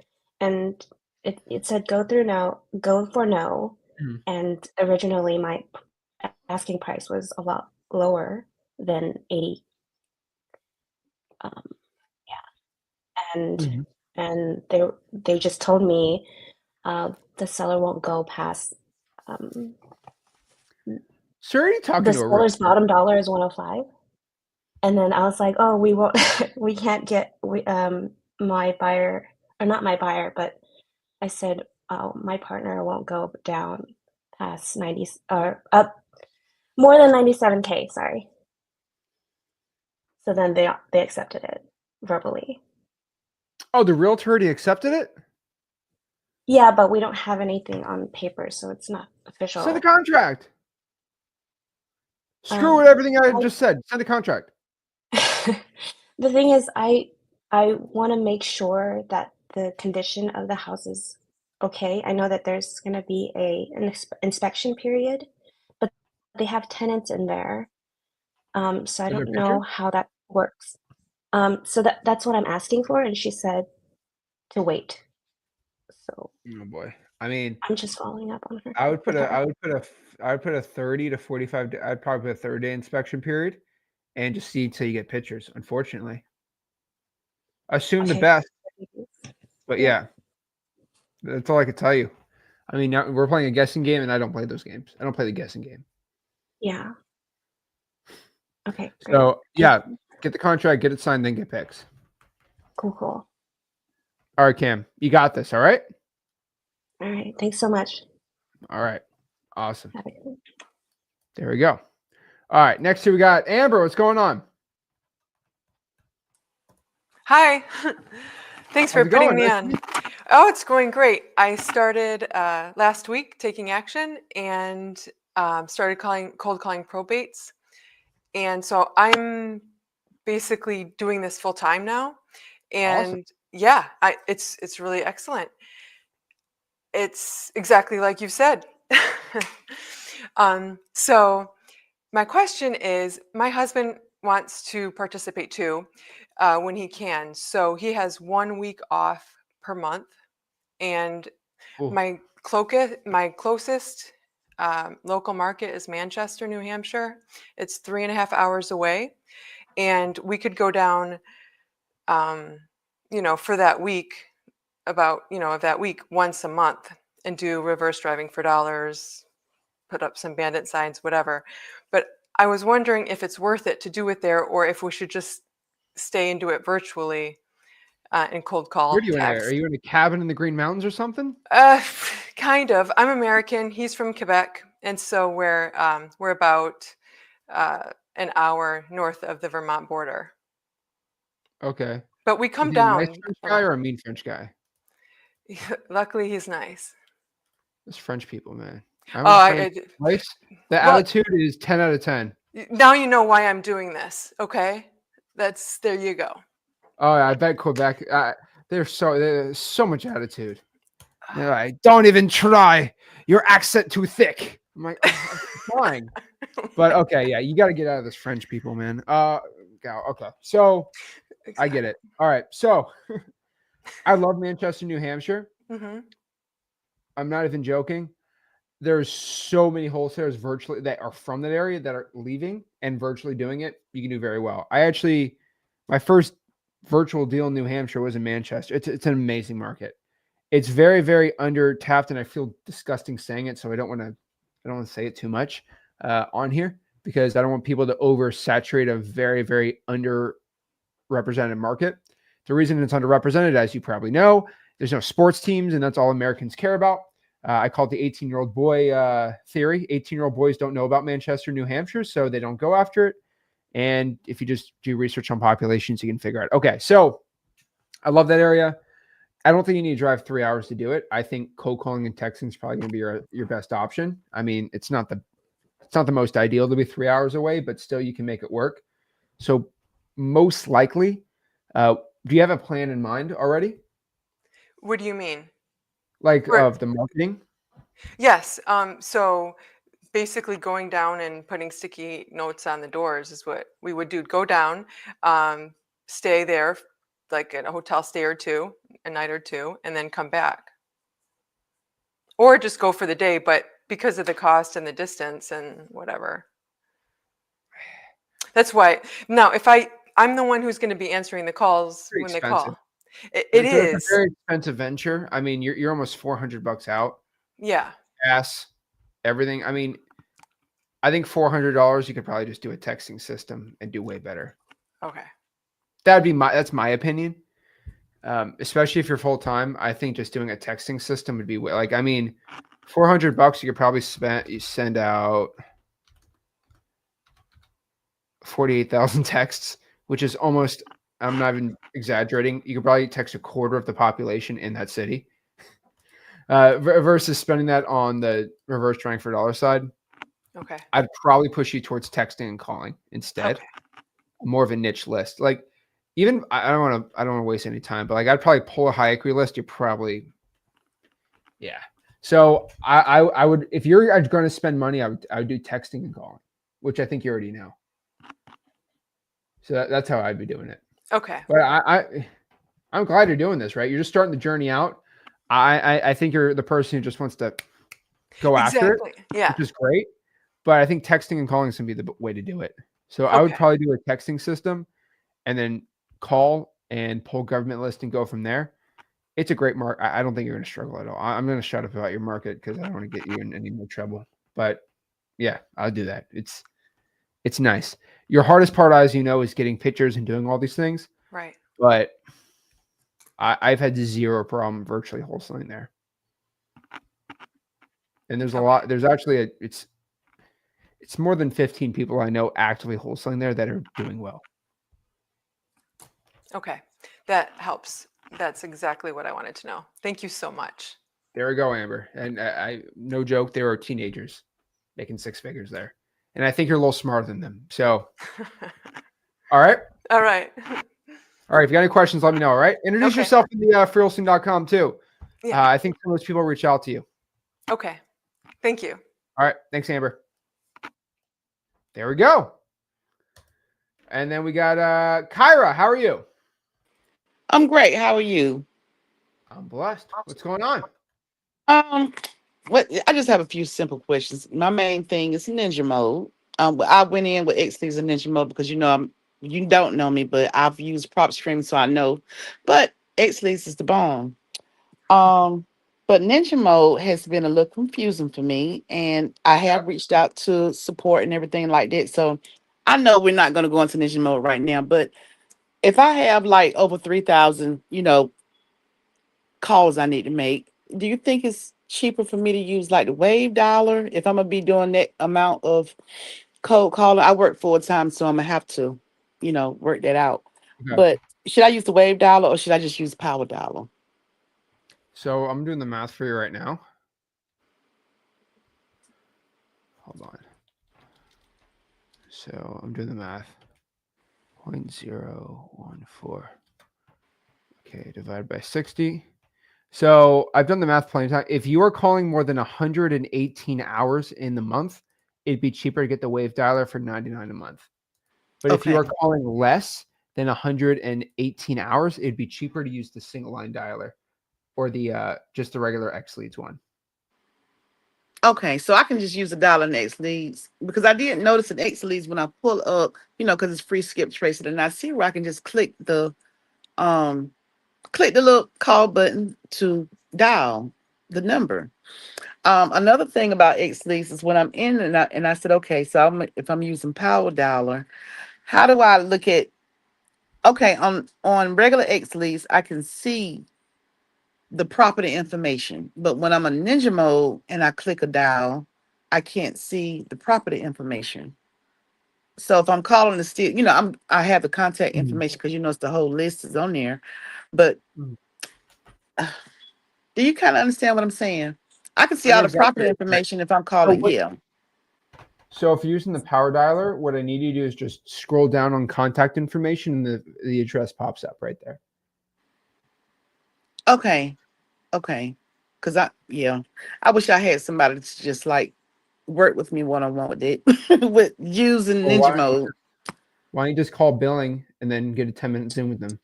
B: and it said go for no,
A: Mhm.
B: and originally my asking price was a lot lower than 80. Um, and
A: Mhm.
B: and they just told me the seller won't go past um,
A: So you're already talking
B: the
A: to a
B: seller's
A: realtor.
B: bottom dollar is 105. And then I was like, oh, we won't, we can't get my buyer, or not my buyer, but I said, oh, my partner won't go down past 90 or up more than 97K. Sorry. So then they accepted it verbally.
A: Oh, the realtor already accepted it?
B: Yeah, but we don't have anything on paper, so it's not
A: Send the
B: official.
A: contract. Screw
B: Um,
A: with everything I
B: I,
A: just said. Send the contract.
B: the thing is, I want to make sure that the condition of the house is okay. I know that there's going to be an inspection period, but they have tenants in there, so I
A: Are there
B: don't know
A: pictures?
B: how that works. So that's what I'm asking for, and she said to wait. So
A: Oh boy. I mean,
B: I'm just following up on her
A: I would put
B: with
A: a
B: her.
A: I would put a f I would put a 30 to 45 day I'd probably put a 30-day inspection period and just see till you get pictures, unfortunately. Assume the
B: Okay.
A: best, but
B: Yeah.
A: yeah, that's all I could tell you. I mean, now we're playing a guessing game, and I don't play those games. I don't play the guessing game.
B: Yeah. Okay. Great.
A: So,
B: Thank
A: yeah,
B: you.
A: get the contract, get it signed, then get pics.
B: Cool. Cool.
A: Alright, Cam, you got this, alright?
B: All right. Thanks so much.
A: Alright. Awesome.
B: Have a good one.
A: There we go. Alright, next here we got Amber, what's going on?
C: Hi. Thanks
A: How's
C: for
A: it
C: putting
A: going?
C: me
A: Nice to
C: on.
A: meet
C: Oh, it's going great. I started last week taking action and started cold calling probates. And so I'm basically doing this full time now.
A: Awesome.
C: And yeah, it's really excellent. It's exactly like you said. So my question is, my husband wants to participate too when he can. So he has 1 week off per month, and
A: Cool.
C: my closest local market is Manchester, New Hampshire. It's 3.5 hours away, and we could go down, um, for that week, of that week once a month, and do reverse driving for dollars, put up some bandit signs, whatever. But I was wondering if it's worth it to do it there, or if we should just stay and do it virtually and cold
A: Where are
C: call
A: you in there? Are
C: text.
A: you in a cabin in the Green Mountains or something?
C: Uh, kind of. I'm American. He's from Quebec, and so we're about an hour north of the Vermont border.
A: Okay.
C: But we
A: Is
C: come
A: he a nice
C: down
A: French
C: a
A: guy
C: lot.
A: or a mean French guy?
C: Luckily, he's nice.
A: Those French people, man. I
C: Oh,
A: went to France twice. The
C: well,
A: attitude is 10 out of 10.
C: now you know why I'm doing this. Okay, there you go.
A: Oh, yeah, I bet Quebec, there's so much attitude. They're like, "Don't even try. Your accent too thick." I'm like, "Oh, I'm trying." But okay, yeah, you gotta get out of this French people, man. Okay. So I get
C: Exactly.
A: it. All right. So I love Manchester, New Hampshire.
C: Hmm.
A: I'm not even joking. There's so many wholesalers virtually that are from that area that are leaving and virtually doing it. You can do very well. My first virtual deal in New Hampshire was in Manchester. It's an amazing market. It's very, very under tapped, and I feel disgusting saying it, so I don't want to say it too much on here because I don't want people to oversaturate a very, very underrepresented market. The reason it's underrepresented, as you probably know, there's no sports teams, and that's all Americans care about. I call it the 18-year-old boy theory. 18-year-old boys don't know about Manchester, New Hampshire, so they don't go after it. And if you just do research on populations, you can figure out. Okay, so I love that area. I don't think you need to drive 3 hours to do it. I think cold calling and texting is probably going to be your best option. I mean, it's not the most ideal to be 3 hours away, but still you can make it work. So most likely, uh, do you have a plan in mind already?
C: What do you mean?
A: Like
C: We're
A: of the marketing?
C: Yes. So basically, going down and putting sticky notes on the doors is what we would do. Go down, stay there. like in a hotel stay or two, a night or two, and then come back. Or just go for the day, but because of the cost and the distance and whatever. That's why now if I'm the one who's going to be answering the calls
A: Pretty
C: when they
A: expensive.
C: call. It
A: It's a
C: is.
A: very expensive venture. I mean, you're almost $400 out.
C: Yeah.
A: Gas, everything. I mean, I think $400 you could probably just do a texting system and do way better.
C: Okay.
A: That's my opinion. Especially if you're full time, I think just doing a texting system would be like, I mean, $400 you could probably send out 48,000 texts, which is almost, I'm not even exaggerating. You could probably text a quarter of the population in that city. Versus spending that on the reverse trying for dollar side.
C: Okay.
A: I'd probably push you towards texting and calling instead.
C: Okay. More
A: of a niche list. Like even I don't want to waste any time, but like I'd probably pull a high equity list. You're probably, yeah. So I would, if you're going to spend money, I would do texting and calling, which I think you already know. So that's how I'd be doing it.
C: Okay.
A: But I'm glad you're doing this, right? You're just starting the journey out. I think you're the person who just wants to go after it,
C: yeah,
A: which is great. But I think texting and calling is going to be the way to do it. So I would probably do a texting system and then call and pull government list and go from there. It's a great market. I don't think you're going to struggle at all. I'm going to shut up about your market because I don't want to get you in any more trouble. But yeah, I'll do that. It's nice. Your hardest part, as you know, is getting pictures and doing all these things.
C: Right.
A: But I've had zero problem virtually wholesaling there. And there's a lot. There's actually it's more than 15 people I know actively wholesaling there that are doing well.
C: Okay. That helps. That's exactly what I wanted to know. Thank you so much.
A: There we go, Amber. And I no joke, they were teenagers making 6 figures there. And I think you're a little smarter than them. So, all right.
C: All right.
A: All right. If you got any questions, let me know. All right. Introduce yourself in the freewholesaling.com too. Yeah. I think most people reach out to you.
C: Okay. Thank you.
A: All right. Thanks, Amber. There we go. And then we got Kyra. How are you?
D: I'm great. How are you?
A: I'm blessed. What's going on?
D: I just have a few simple questions. My main thing is ninja mode. I went in with XT's and ninja mode because you don't know me, but I've used prop stream, so I know. But XLease is the bomb. But ninja mode has been a little confusing for me, and I have reached out to support and everything like that. So I know we're not going to go into ninja mode right now, but if I have like over 3,000, calls I need to make, do you think it's cheaper for me to use like the wave dollar if I'm gonna be doing that amount of cold calling? I work full time, so I'm gonna have to, work that out.
A: Okay.
D: But should I use the wave dollar or should I just use power dollar?
A: So I'm doing the math for you right now. Hold on. So I'm doing the math. 0.014. Okay, divided by 60. So I've done the math plenty of times. If you are calling more than 118 hours in the month, it'd be cheaper to get the wave dialer for $99 a month. But if you are calling less than 118 hours, it'd be cheaper to use the single line dialer or the just the regular X leads one.
D: Okay, so I can just use the dollar in X leads because I didn't notice in X leads when I pull up, because it's free skip trace it, and I see where I can just click the little call button to dial the number. Another thing about X leads is when I'm in and I said, okay, so if I'm using power dollar, how do I look at? Okay, on regular X leads, I can see the property information, but when I'm in ninja mode and I click a dial, I can't see the property information. So if I'm calling the still, I have the contact information because it's the whole list is on there. But do you kind of understand what I'm saying? I can see all the property information if I'm calling.
A: So if you're using the power dialer, what I need you to do is just scroll down on contact information and the address pops up right there.
D: Okay. Because I wish I had somebody to just like work with me one-on-one with it with using ninja mode.
A: Why don't you just call billing and then get a 10-minute Zoom with them?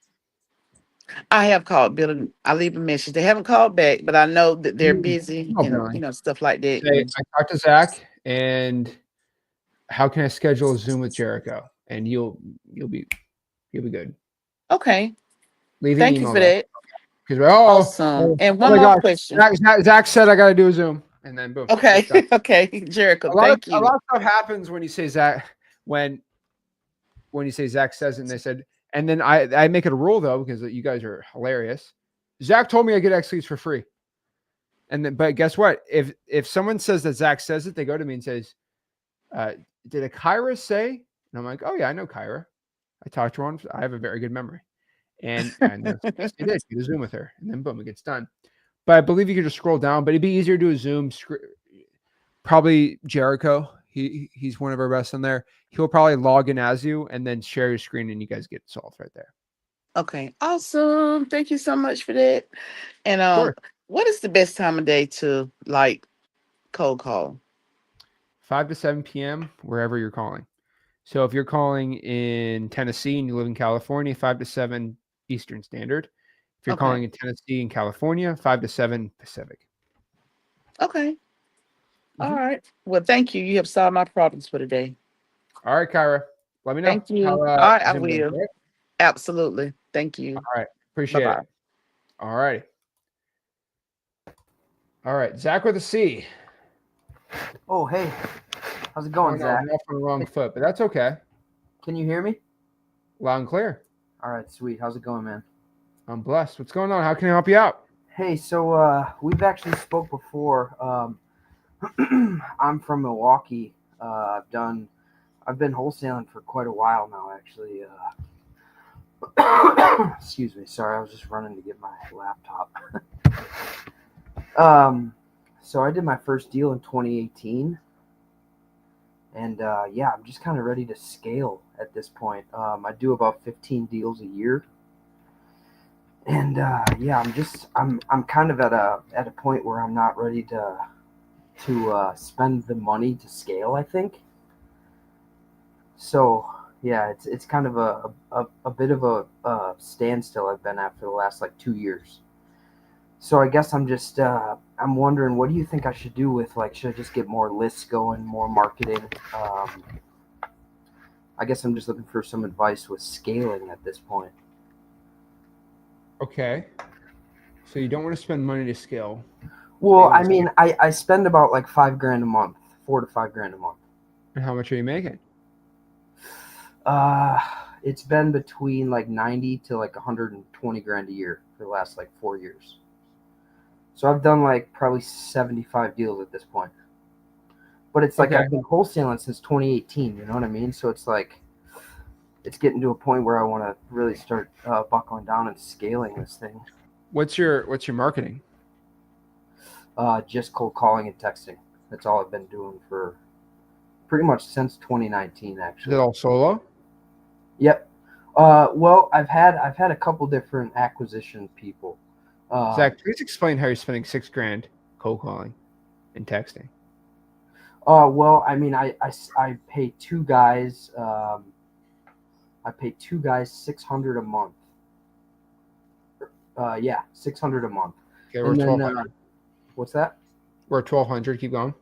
D: I have called Bill. I leave a message. They haven't called back, but I know that they're busy
A: Oh,
D: and
A: Billy.
D: stuff like that.
A: Say, I talked to Zach, and how can I schedule a Zoom with Jericho? And you'll be good.
D: Okay,
A: Leave an
D: thank you
A: email
D: for
A: though.
D: that.
A: Because oh,
D: Awesome.
A: oh,
D: And
A: oh
D: one
A: my
D: more
A: gosh,
D: question.
A: Zach said I got to do a Zoom, and then boom,
D: Okay,
A: it's done.
D: okay, Jericho. Thank
A: A
D: you.
A: lot of stuff happens when you say Zach when you say Zach says it, and they said, and then I make it a rule though because you guys are hilarious. Zach told me I get X leads for free, and then but guess what? If someone says that Zach says it, they go to me and says, "Did a Kyra say?" And I'm like, "Oh yeah, I know Kyra. I talked to her. I have a very good memory." And yes, they did. Get a Zoom with her, and then boom, it gets done. But I believe you could just scroll down. But it'd be easier to do a Zoom. Probably Jericho. He's one of our best on there. He'll probably log in as you and then share your screen, and you guys get it solved right there.
D: Okay, awesome. Thank you so much for that. And
A: Of course.
D: what is the best time of day to like cold call?
A: 5 to 7 p.m. wherever you're calling. So if you're calling in Tennessee and you live in California, 5 to 7 Eastern Standard. If you're calling
D: Okay.
A: in Tennessee and California, 5 to 7 Pacific.
D: Okay. All
A: Mhm.
D: right. Well, thank you. You have solved my problems for today.
A: All right, Kyra. Let me know
D: Thank you.
A: how
D: All right, I
A: Zoom goes.
D: will.
A: All right.
D: Absolutely. Thank you.
A: All right.
D: Bye
A: Appreciate
D: bye.
A: it. All right. All right. Zach with a C.
E: Oh, hey. How's it
A: Oh,
E: going,
A: no, I'm
E: Zach?
A: off on the wrong foot, but that's okay.
E: Can you hear me?
A: Loud and clear.
E: All right, sweet. How's it going, man?
A: I'm blessed. What's going on? How can I help you out?
E: Hey, so we've actually spoke before. I'm from Milwaukee. I've been wholesaling for quite a while now, actually. Excuse me. Sorry, I was just running to get my laptop. So I did my first deal in 2018. And yeah, I'm just kind of ready to scale at this point. I do about 15 deals a year, and yeah, I'm kind of at a point where I'm not ready to spend the money to scale, I think. So yeah, it's kind of a bit of a standstill I've been at for the last like 2 years. So I guess I'm wondering, what do you think I should do with, like, should I just get more lists going, more marketing? I guess I'm just looking for some advice with scaling at this point.
A: Okay. So you don't want to spend money to scale.
E: Well, I
A: Anyways,
E: mean, I spend about like $5,000 a month, 4 to 5 grand a month.
A: and how much are you making?
E: Uh, it's been between like 90 to like 120 grand a year for the last like 4 years. So I've done like probably 75 deals at this point. But it's like
A: Okay.
E: I've been wholesaling since 2018. You know what I mean? So it's like it's getting to a point where I want to really start buckling down and scaling this thing.
A: What's your marketing?
E: Just cold calling and texting. That's all I've been doing for pretty much since 2019,
A: Is
E: actually.
A: it all solo?
E: Yep. Well, I've had a couple different acquisition people.
A: Zach, please explain how you're spending $6,000 cold calling and texting.
E: Well, I mean, I pay two guys. I pay two guys $600 a month. Yeah, $600 a month.
A: Okay, we're
E: And then,
A: 1,200.
E: what's that?
A: We're at 1,200. Keep going.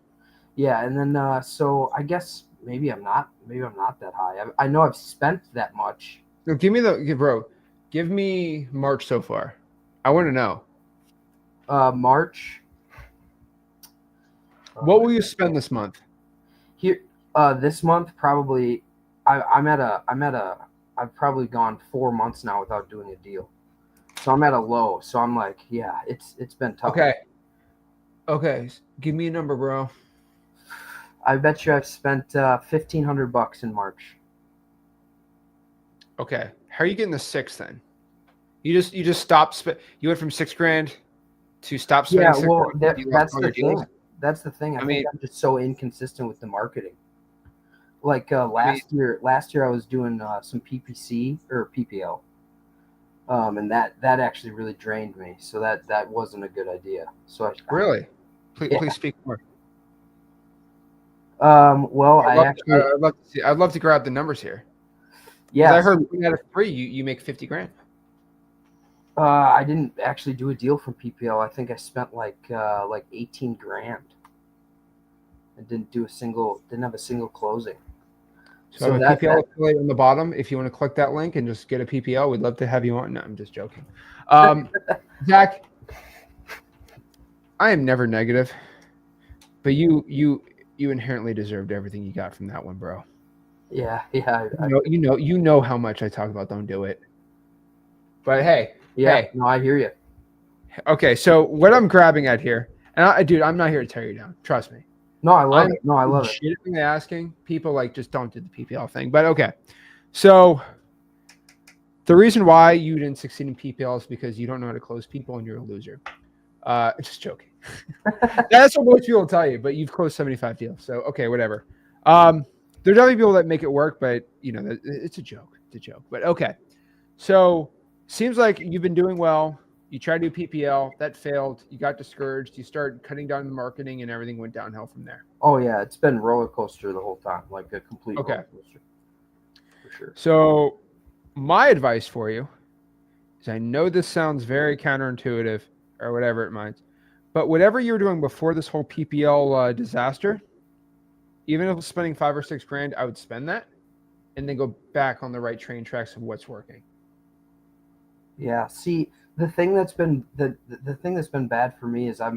E: Yeah, and then so I guess maybe I'm not that high. I know I've spent that much.
A: No, give me March so far. I want to know.
E: March.
A: What will you spend this month?
E: Here, this month probably. I've probably gone 4 months now without doing a deal, so I'm at a low. So I'm like, yeah, it's been tough.
A: Okay, give me a number, bro.
E: I bet you I've spent $1,500 in March.
A: Okay, how are you getting the 6 then? You just stopped. You went from $6,000 to stop spending.
E: Yeah,
A: $6,000
E: well,
A: because you lost
E: that's
A: all
E: the
A: your deals?
E: thing. That's the thing. I think
A: mean-
E: I'm just so inconsistent with the marketing. Like last year I was doing some PPC or PPL, and that actually really drained me. So that wasn't a good idea. So
A: Really?
E: Yeah.
A: Please speak more.
E: well,
A: I'd love to grab the numbers here.
E: yeah.
A: I heard 1 out of 3, you make $50,000.
E: I didn't actually do a deal from PPL. I think I spent like 18 grand. I didn't have a single closing.
A: So I have a PPL affiliate on the bottom. If you want to click that link and just get a PPL, we'd love to have you on. No, I'm just joking. Zach, I am never negative, but you inherently deserved everything you got from that one, bro.
E: Yeah.
A: You know how much I talk about don't do it. But hey,
E: no, I hear you.
A: Okay, so what I'm grabbing at here, and dude, I'm not here to tear you down. Trust me.
E: No, I love it. No, I love it.
A: Legitimately asking people like just don't do the PPL thing. But okay, so the reason why you didn't succeed in PPL is because you don't know how to close people and you're a loser. Just joking. That's what most people will tell you. But you've closed 75 deals, so okay, whatever. There are definitely people that make it work, but it's a joke. It's a joke. But okay, so seems like you've been doing well. You tried to do PPL, that failed. You got discouraged. You started cutting down the marketing, and everything went downhill from there.
E: Oh yeah, it's been roller coaster the whole time, like a complete roller coaster, for sure.
A: So, my advice for you is, I know this sounds very counterintuitive or whatever it might, but whatever you were doing before this whole PPL disaster, even if it's spending $5 or $6 grand, I would spend that, and then go back on the right train tracks of what's working.
E: Yeah. See, the thing that's been the thing that's been bad for me is I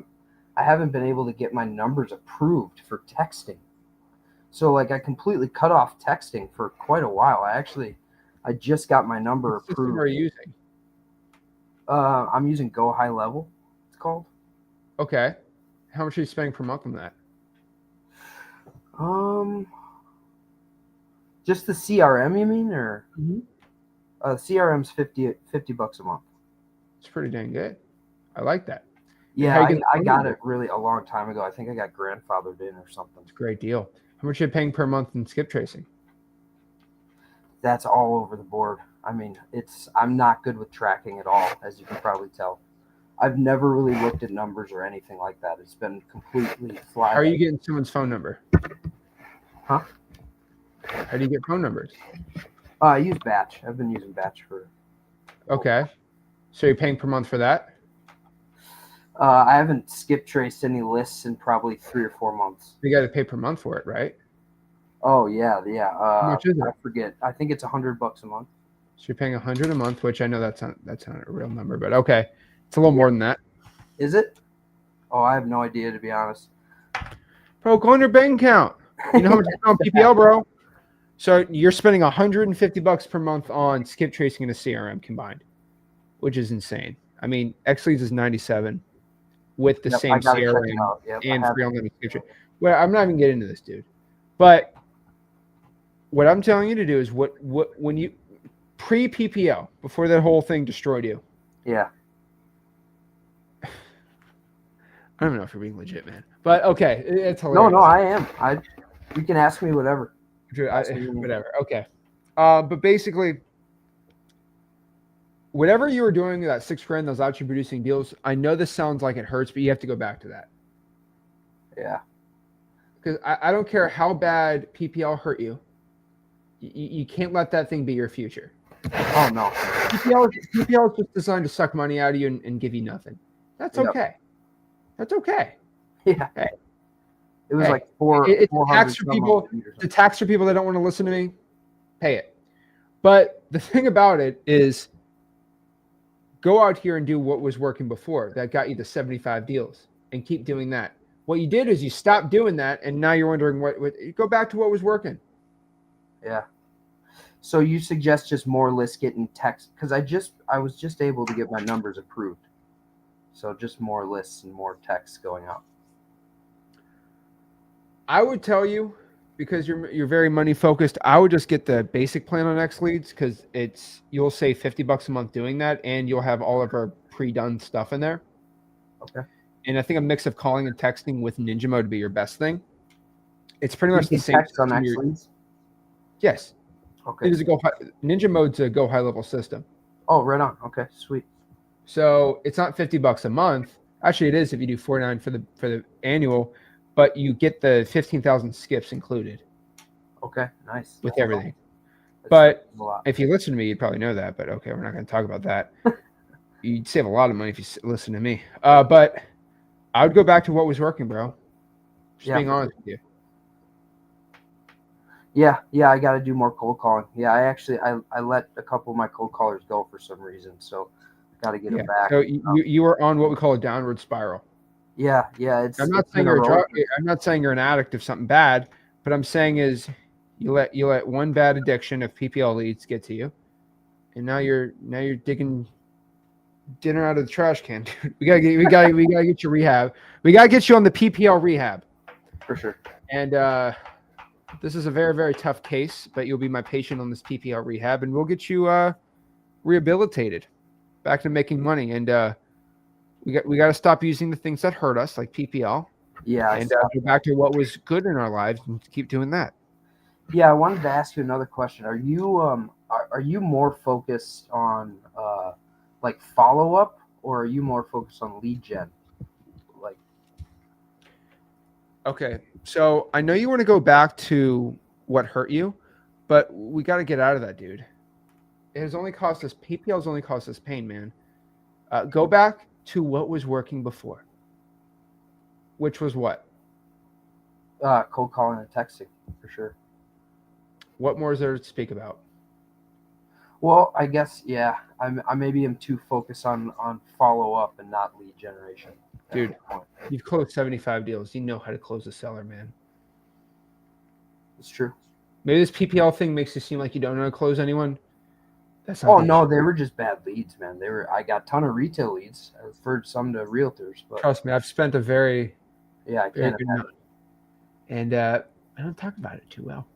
E: haven't been able to get my numbers approved for texting. So like I completely cut off texting for quite a while. I just got my number approved.
A: What system are you using?
E: I'm using Go High Level, it's called.
A: Okay. How much are you spending per month on that?
E: Just the CRM, you mean, or? Mm-hmm. CRM's $50 a month.
A: It's pretty dang good. I like that.
E: Yeah, I got it really a long time ago. I think I got grandfathered in or something.
A: It's a great deal. How much are you paying per month in skip tracing?
E: That's all over the board. I mean, I'm not good with tracking at all, as you can probably tell. I've never really looked at numbers or anything like that. It's been completely fly.
A: How are you getting someone's phone number?
E: Huh?
A: How do you get phone numbers?
E: I use Batch. I've been using Batch for.
A: Okay. So you're paying per month for that?
E: I haven't skip traced any lists in probably 3 or 4 months.
A: You got to pay per month for it, right?
E: Oh yeah.
A: How much is it?
E: I forget. I think it's $100 a month.
A: So you're paying $100 a month, which I know that's not a real number, but okay, it's a little more than that.
E: Is it? Oh, I have no idea, to be honest.
A: Bro, go on your bank account. You know how much on PPL, bro? So you're spending $150 per month on skip tracing and a CRM combined, which is insane. I mean, XLeads is $97 with the same CRM and free unlimited skip tracing. Well, I'm not even getting into this, dude. But what I'm telling you to do is when you pre-PPL, before that whole thing destroyed you.
E: Yeah.
A: I don't even know if you're being legit, man. But okay, it's hilarious.
E: No, I am. You can ask me whatever.
A: Whatever. Okay. But basically, whatever you were doing, that $6 grand, those out you producing deals, I know this sounds like it hurts, but you have to go back to that.
E: Yeah.
A: Because I don't care how bad PPL hurt you. You can't let that thing be your future.
E: Oh, no.
A: PPL is just designed to suck money out of you and give you nothing. That's okay. That's okay.
E: Yeah.
A: Hey.
E: It was like
A: it's a tax for people. It's a tax for people that don't want to listen to me. Pay it. But the thing about it is, go out here and do what was working before that got you the 75 deals, and keep doing that. What you did is you stopped doing that, and now you're wondering what go back to what was working.
E: Yeah. So you suggest just more lists getting text, because I was just able to get my numbers approved. So just more lists and more texts going out.
A: I would tell you, because you're very money focused, I would just get the basic plan on XLeads, because you'll save $50 a month doing that, and you'll have all of our pre-done stuff in there.
E: Okay.
A: And I think a mix of calling and texting with Ninja Mode would be your best thing. It's pretty much the same.
E: Text on XLeads?
A: Yes.
E: Okay.
A: It is Ninja Mode's a Go High Level system.
E: Oh, right on. Okay, sweet.
A: So it's not $50 a month. Actually, it is if you do $49 for the annual, but you get the 15,000 skips included.
E: Okay, nice.
A: With everything. But if you listen to me, you'd probably know that. But okay, we're not going to talk about that. You'd save a lot of money if you listen to me. But I would go back to what was working, bro. Just
E: Yeah,
A: being
E: for
A: honest with you.
E: Yeah, I got to do more cold calling. Yeah, I let a couple of my cold callers go for some reason, so I got to get them back.
A: So you are on what we call a downward spiral.
E: Yeah,
A: I'm not saying you're I'm not saying you're an addict of something bad, but I'm saying is you let one bad addiction of PPL leads get to you, and now you're digging dinner out of the trash can, dude. We gotta get you rehab. We gotta get you on the PPL rehab.
E: For sure.
A: And this is a very, very tough case, but you'll be my patient on this PPL rehab, and we'll get you rehabilitated, back to making money. And we got to stop using the things that hurt us, like PPL.
E: Yeah,
A: And go back to what was good in our lives and keep doing that.
E: Yeah, I wanted to ask you another question. Are you more focused on like follow up, or are you more focused on lead gen? Like,
A: Okay, so I know you want to go back to what hurt you, but we got to get out of that, dude. It has only cost us PPL's only cost us pain, man. Go back to what was working before, which was what?
E: cold calling and texting, for sure.
A: What more is there to speak about?
E: Well, I guess I maybe am too focused on follow up and not lead generation.
A: Dude, you've closed 75 deals. You know how to close a seller, man.
E: It's true.
A: Maybe this PPL thing makes you seem like you don't know how to close anyone. That's not the
E: no,
A: issue.
E: they were just bad leads, man. I got a ton of retail leads. I referred some to realtors, but
A: Trust me, I've spent a very
E: I
A: very
E: can't
A: good
E: imagine.
A: night. And I don't talk about it too well.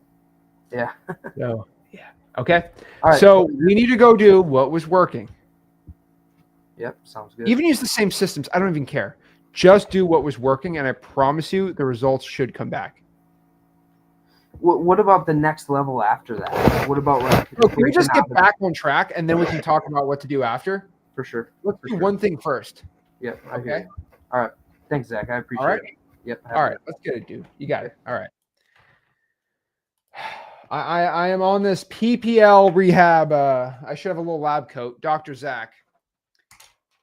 E: Yeah.
A: So yeah. Okay.
E: All right.
A: So we need to go do what was working.
E: Yep, sounds good.
A: Even use the same systems. I don't even care. Just do what was working, and I promise you the results should come back.
E: What about the next level after that? What about like?
A: So can we just get back on track, and then we can talk about what to do after?
E: For sure.
A: Let's do one thing first.
E: Yep.
A: Okay.
E: All right. Thanks, Zach. I appreciate
A: All right.
E: it. Yep.
A: All right. Let's get it, dude. You got it. All right. I am on this PPL rehab. I should have a little lab coat, Dr. Zach.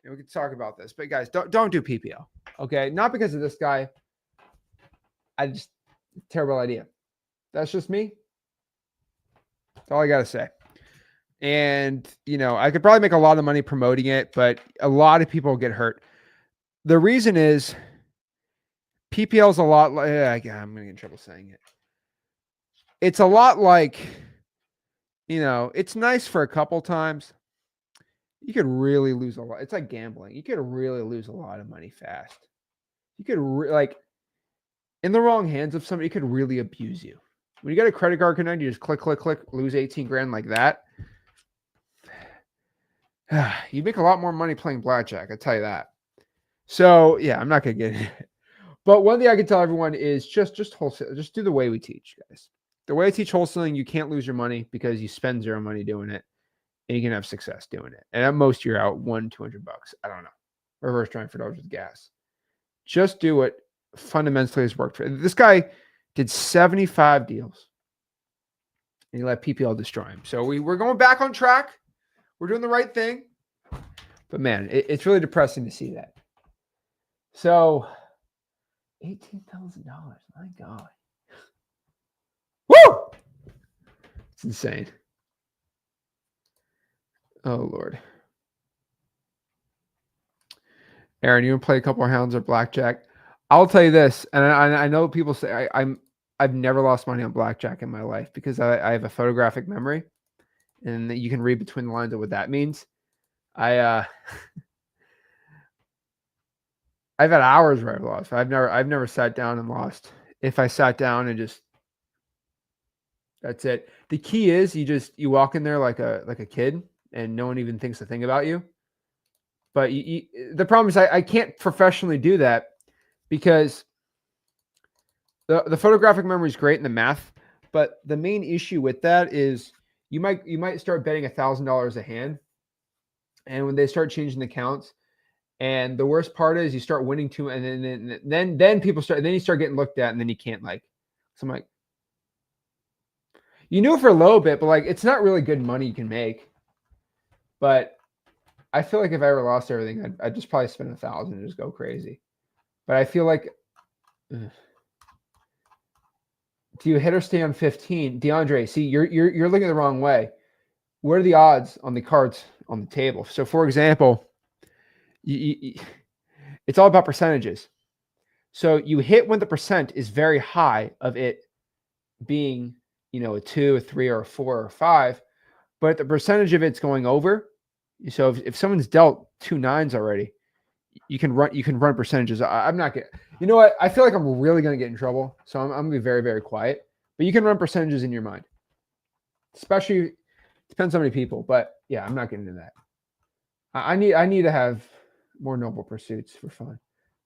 A: And we can talk about this, but guys, don't do PPL. Okay, not because of this guy. I just terrible idea. That's just me. That's all I gotta say. And I could probably make a lot of money promoting it, but a lot of people get hurt. The reason is PPL is a lot like I'm gonna get in trouble saying it. It's a lot like, it's nice for a couple times. You could really lose a lot. It's like gambling. You could really lose a lot of money fast. You could in the wrong hands of somebody, it could really abuse you. When you got a credit card connect, you just click, lose 18 grand like that. You make a lot more money playing blackjack. I tell you that. So yeah, I'm not gonna get into it. But one thing I can tell everyone is just wholesale. Just do the way we teach, guys. The way I teach wholesaling, you can't lose your money because you spend zero money doing it, and you can have success doing it. And at most, you're out $200. I don't know. Reverse transfer dollars with gas. Just do it. Fundamentally has worked for this guy. Did 75 deals, and he let PPL destroy him. So we're going back on track. We're doing the right thing. But man, it's really depressing to see that. So $18,000. My God. Woo! It's insane. Oh, Lord. Aaron, you want to play a couple of rounds of blackjack? I'll tell you this, and I know people say I've never lost money on blackjack in my life because I have a photographic memory, and you can read between the lines of what that means. I've had hours where I've lost. I've never sat down and lost. If I sat down and just, that's it. The key is you walk in there like a kid, and no one even thinks a thing about you. But the problem is I can't professionally do that because the photographic memory is great in the math, but the main issue with that is you might start betting $1,000 a hand, and when they start changing the counts, and the worst part is you start winning too, and then people start, then you start getting looked at, and then you can't so I'm like, you knew it for a little bit, but it's not really good money you can make. But I feel like if I ever lost everything, I'd just probably spend 1,000 and just go crazy. But I feel like, do you hit or stay on 15? DeAndre, see, you're looking the wrong way. What are the odds on the cards on the table? So, for example, it's all about percentages. So you hit when the percent is very high of it being, a 2, a 3, or a 4 or a 5, but the percentage of it's going over. So if someone's dealt 2 9s already, you can run percentages. I'm not getting, you know what? I feel like I'm really going to get in trouble. So I'm going to be very, very quiet, but you can run percentages in your mind, especially depends on how many people, but yeah, I'm not getting into that. I need to have more noble pursuits for fun,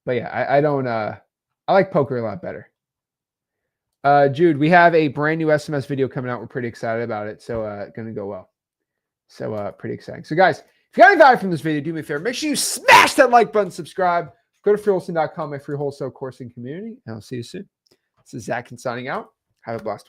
A: but yeah, I don't, I like poker a lot better. Jude, we have a brand new SMS video coming out. We're pretty excited about it. So going to go well. So pretty exciting. So guys, if you got any value from this video, do me a favor. Make sure you smash that like button, subscribe. Go to freewholesaling.com, my free wholesale course and community, and I'll see you soon. This is Zach Ginn signing out. Have a blessed one.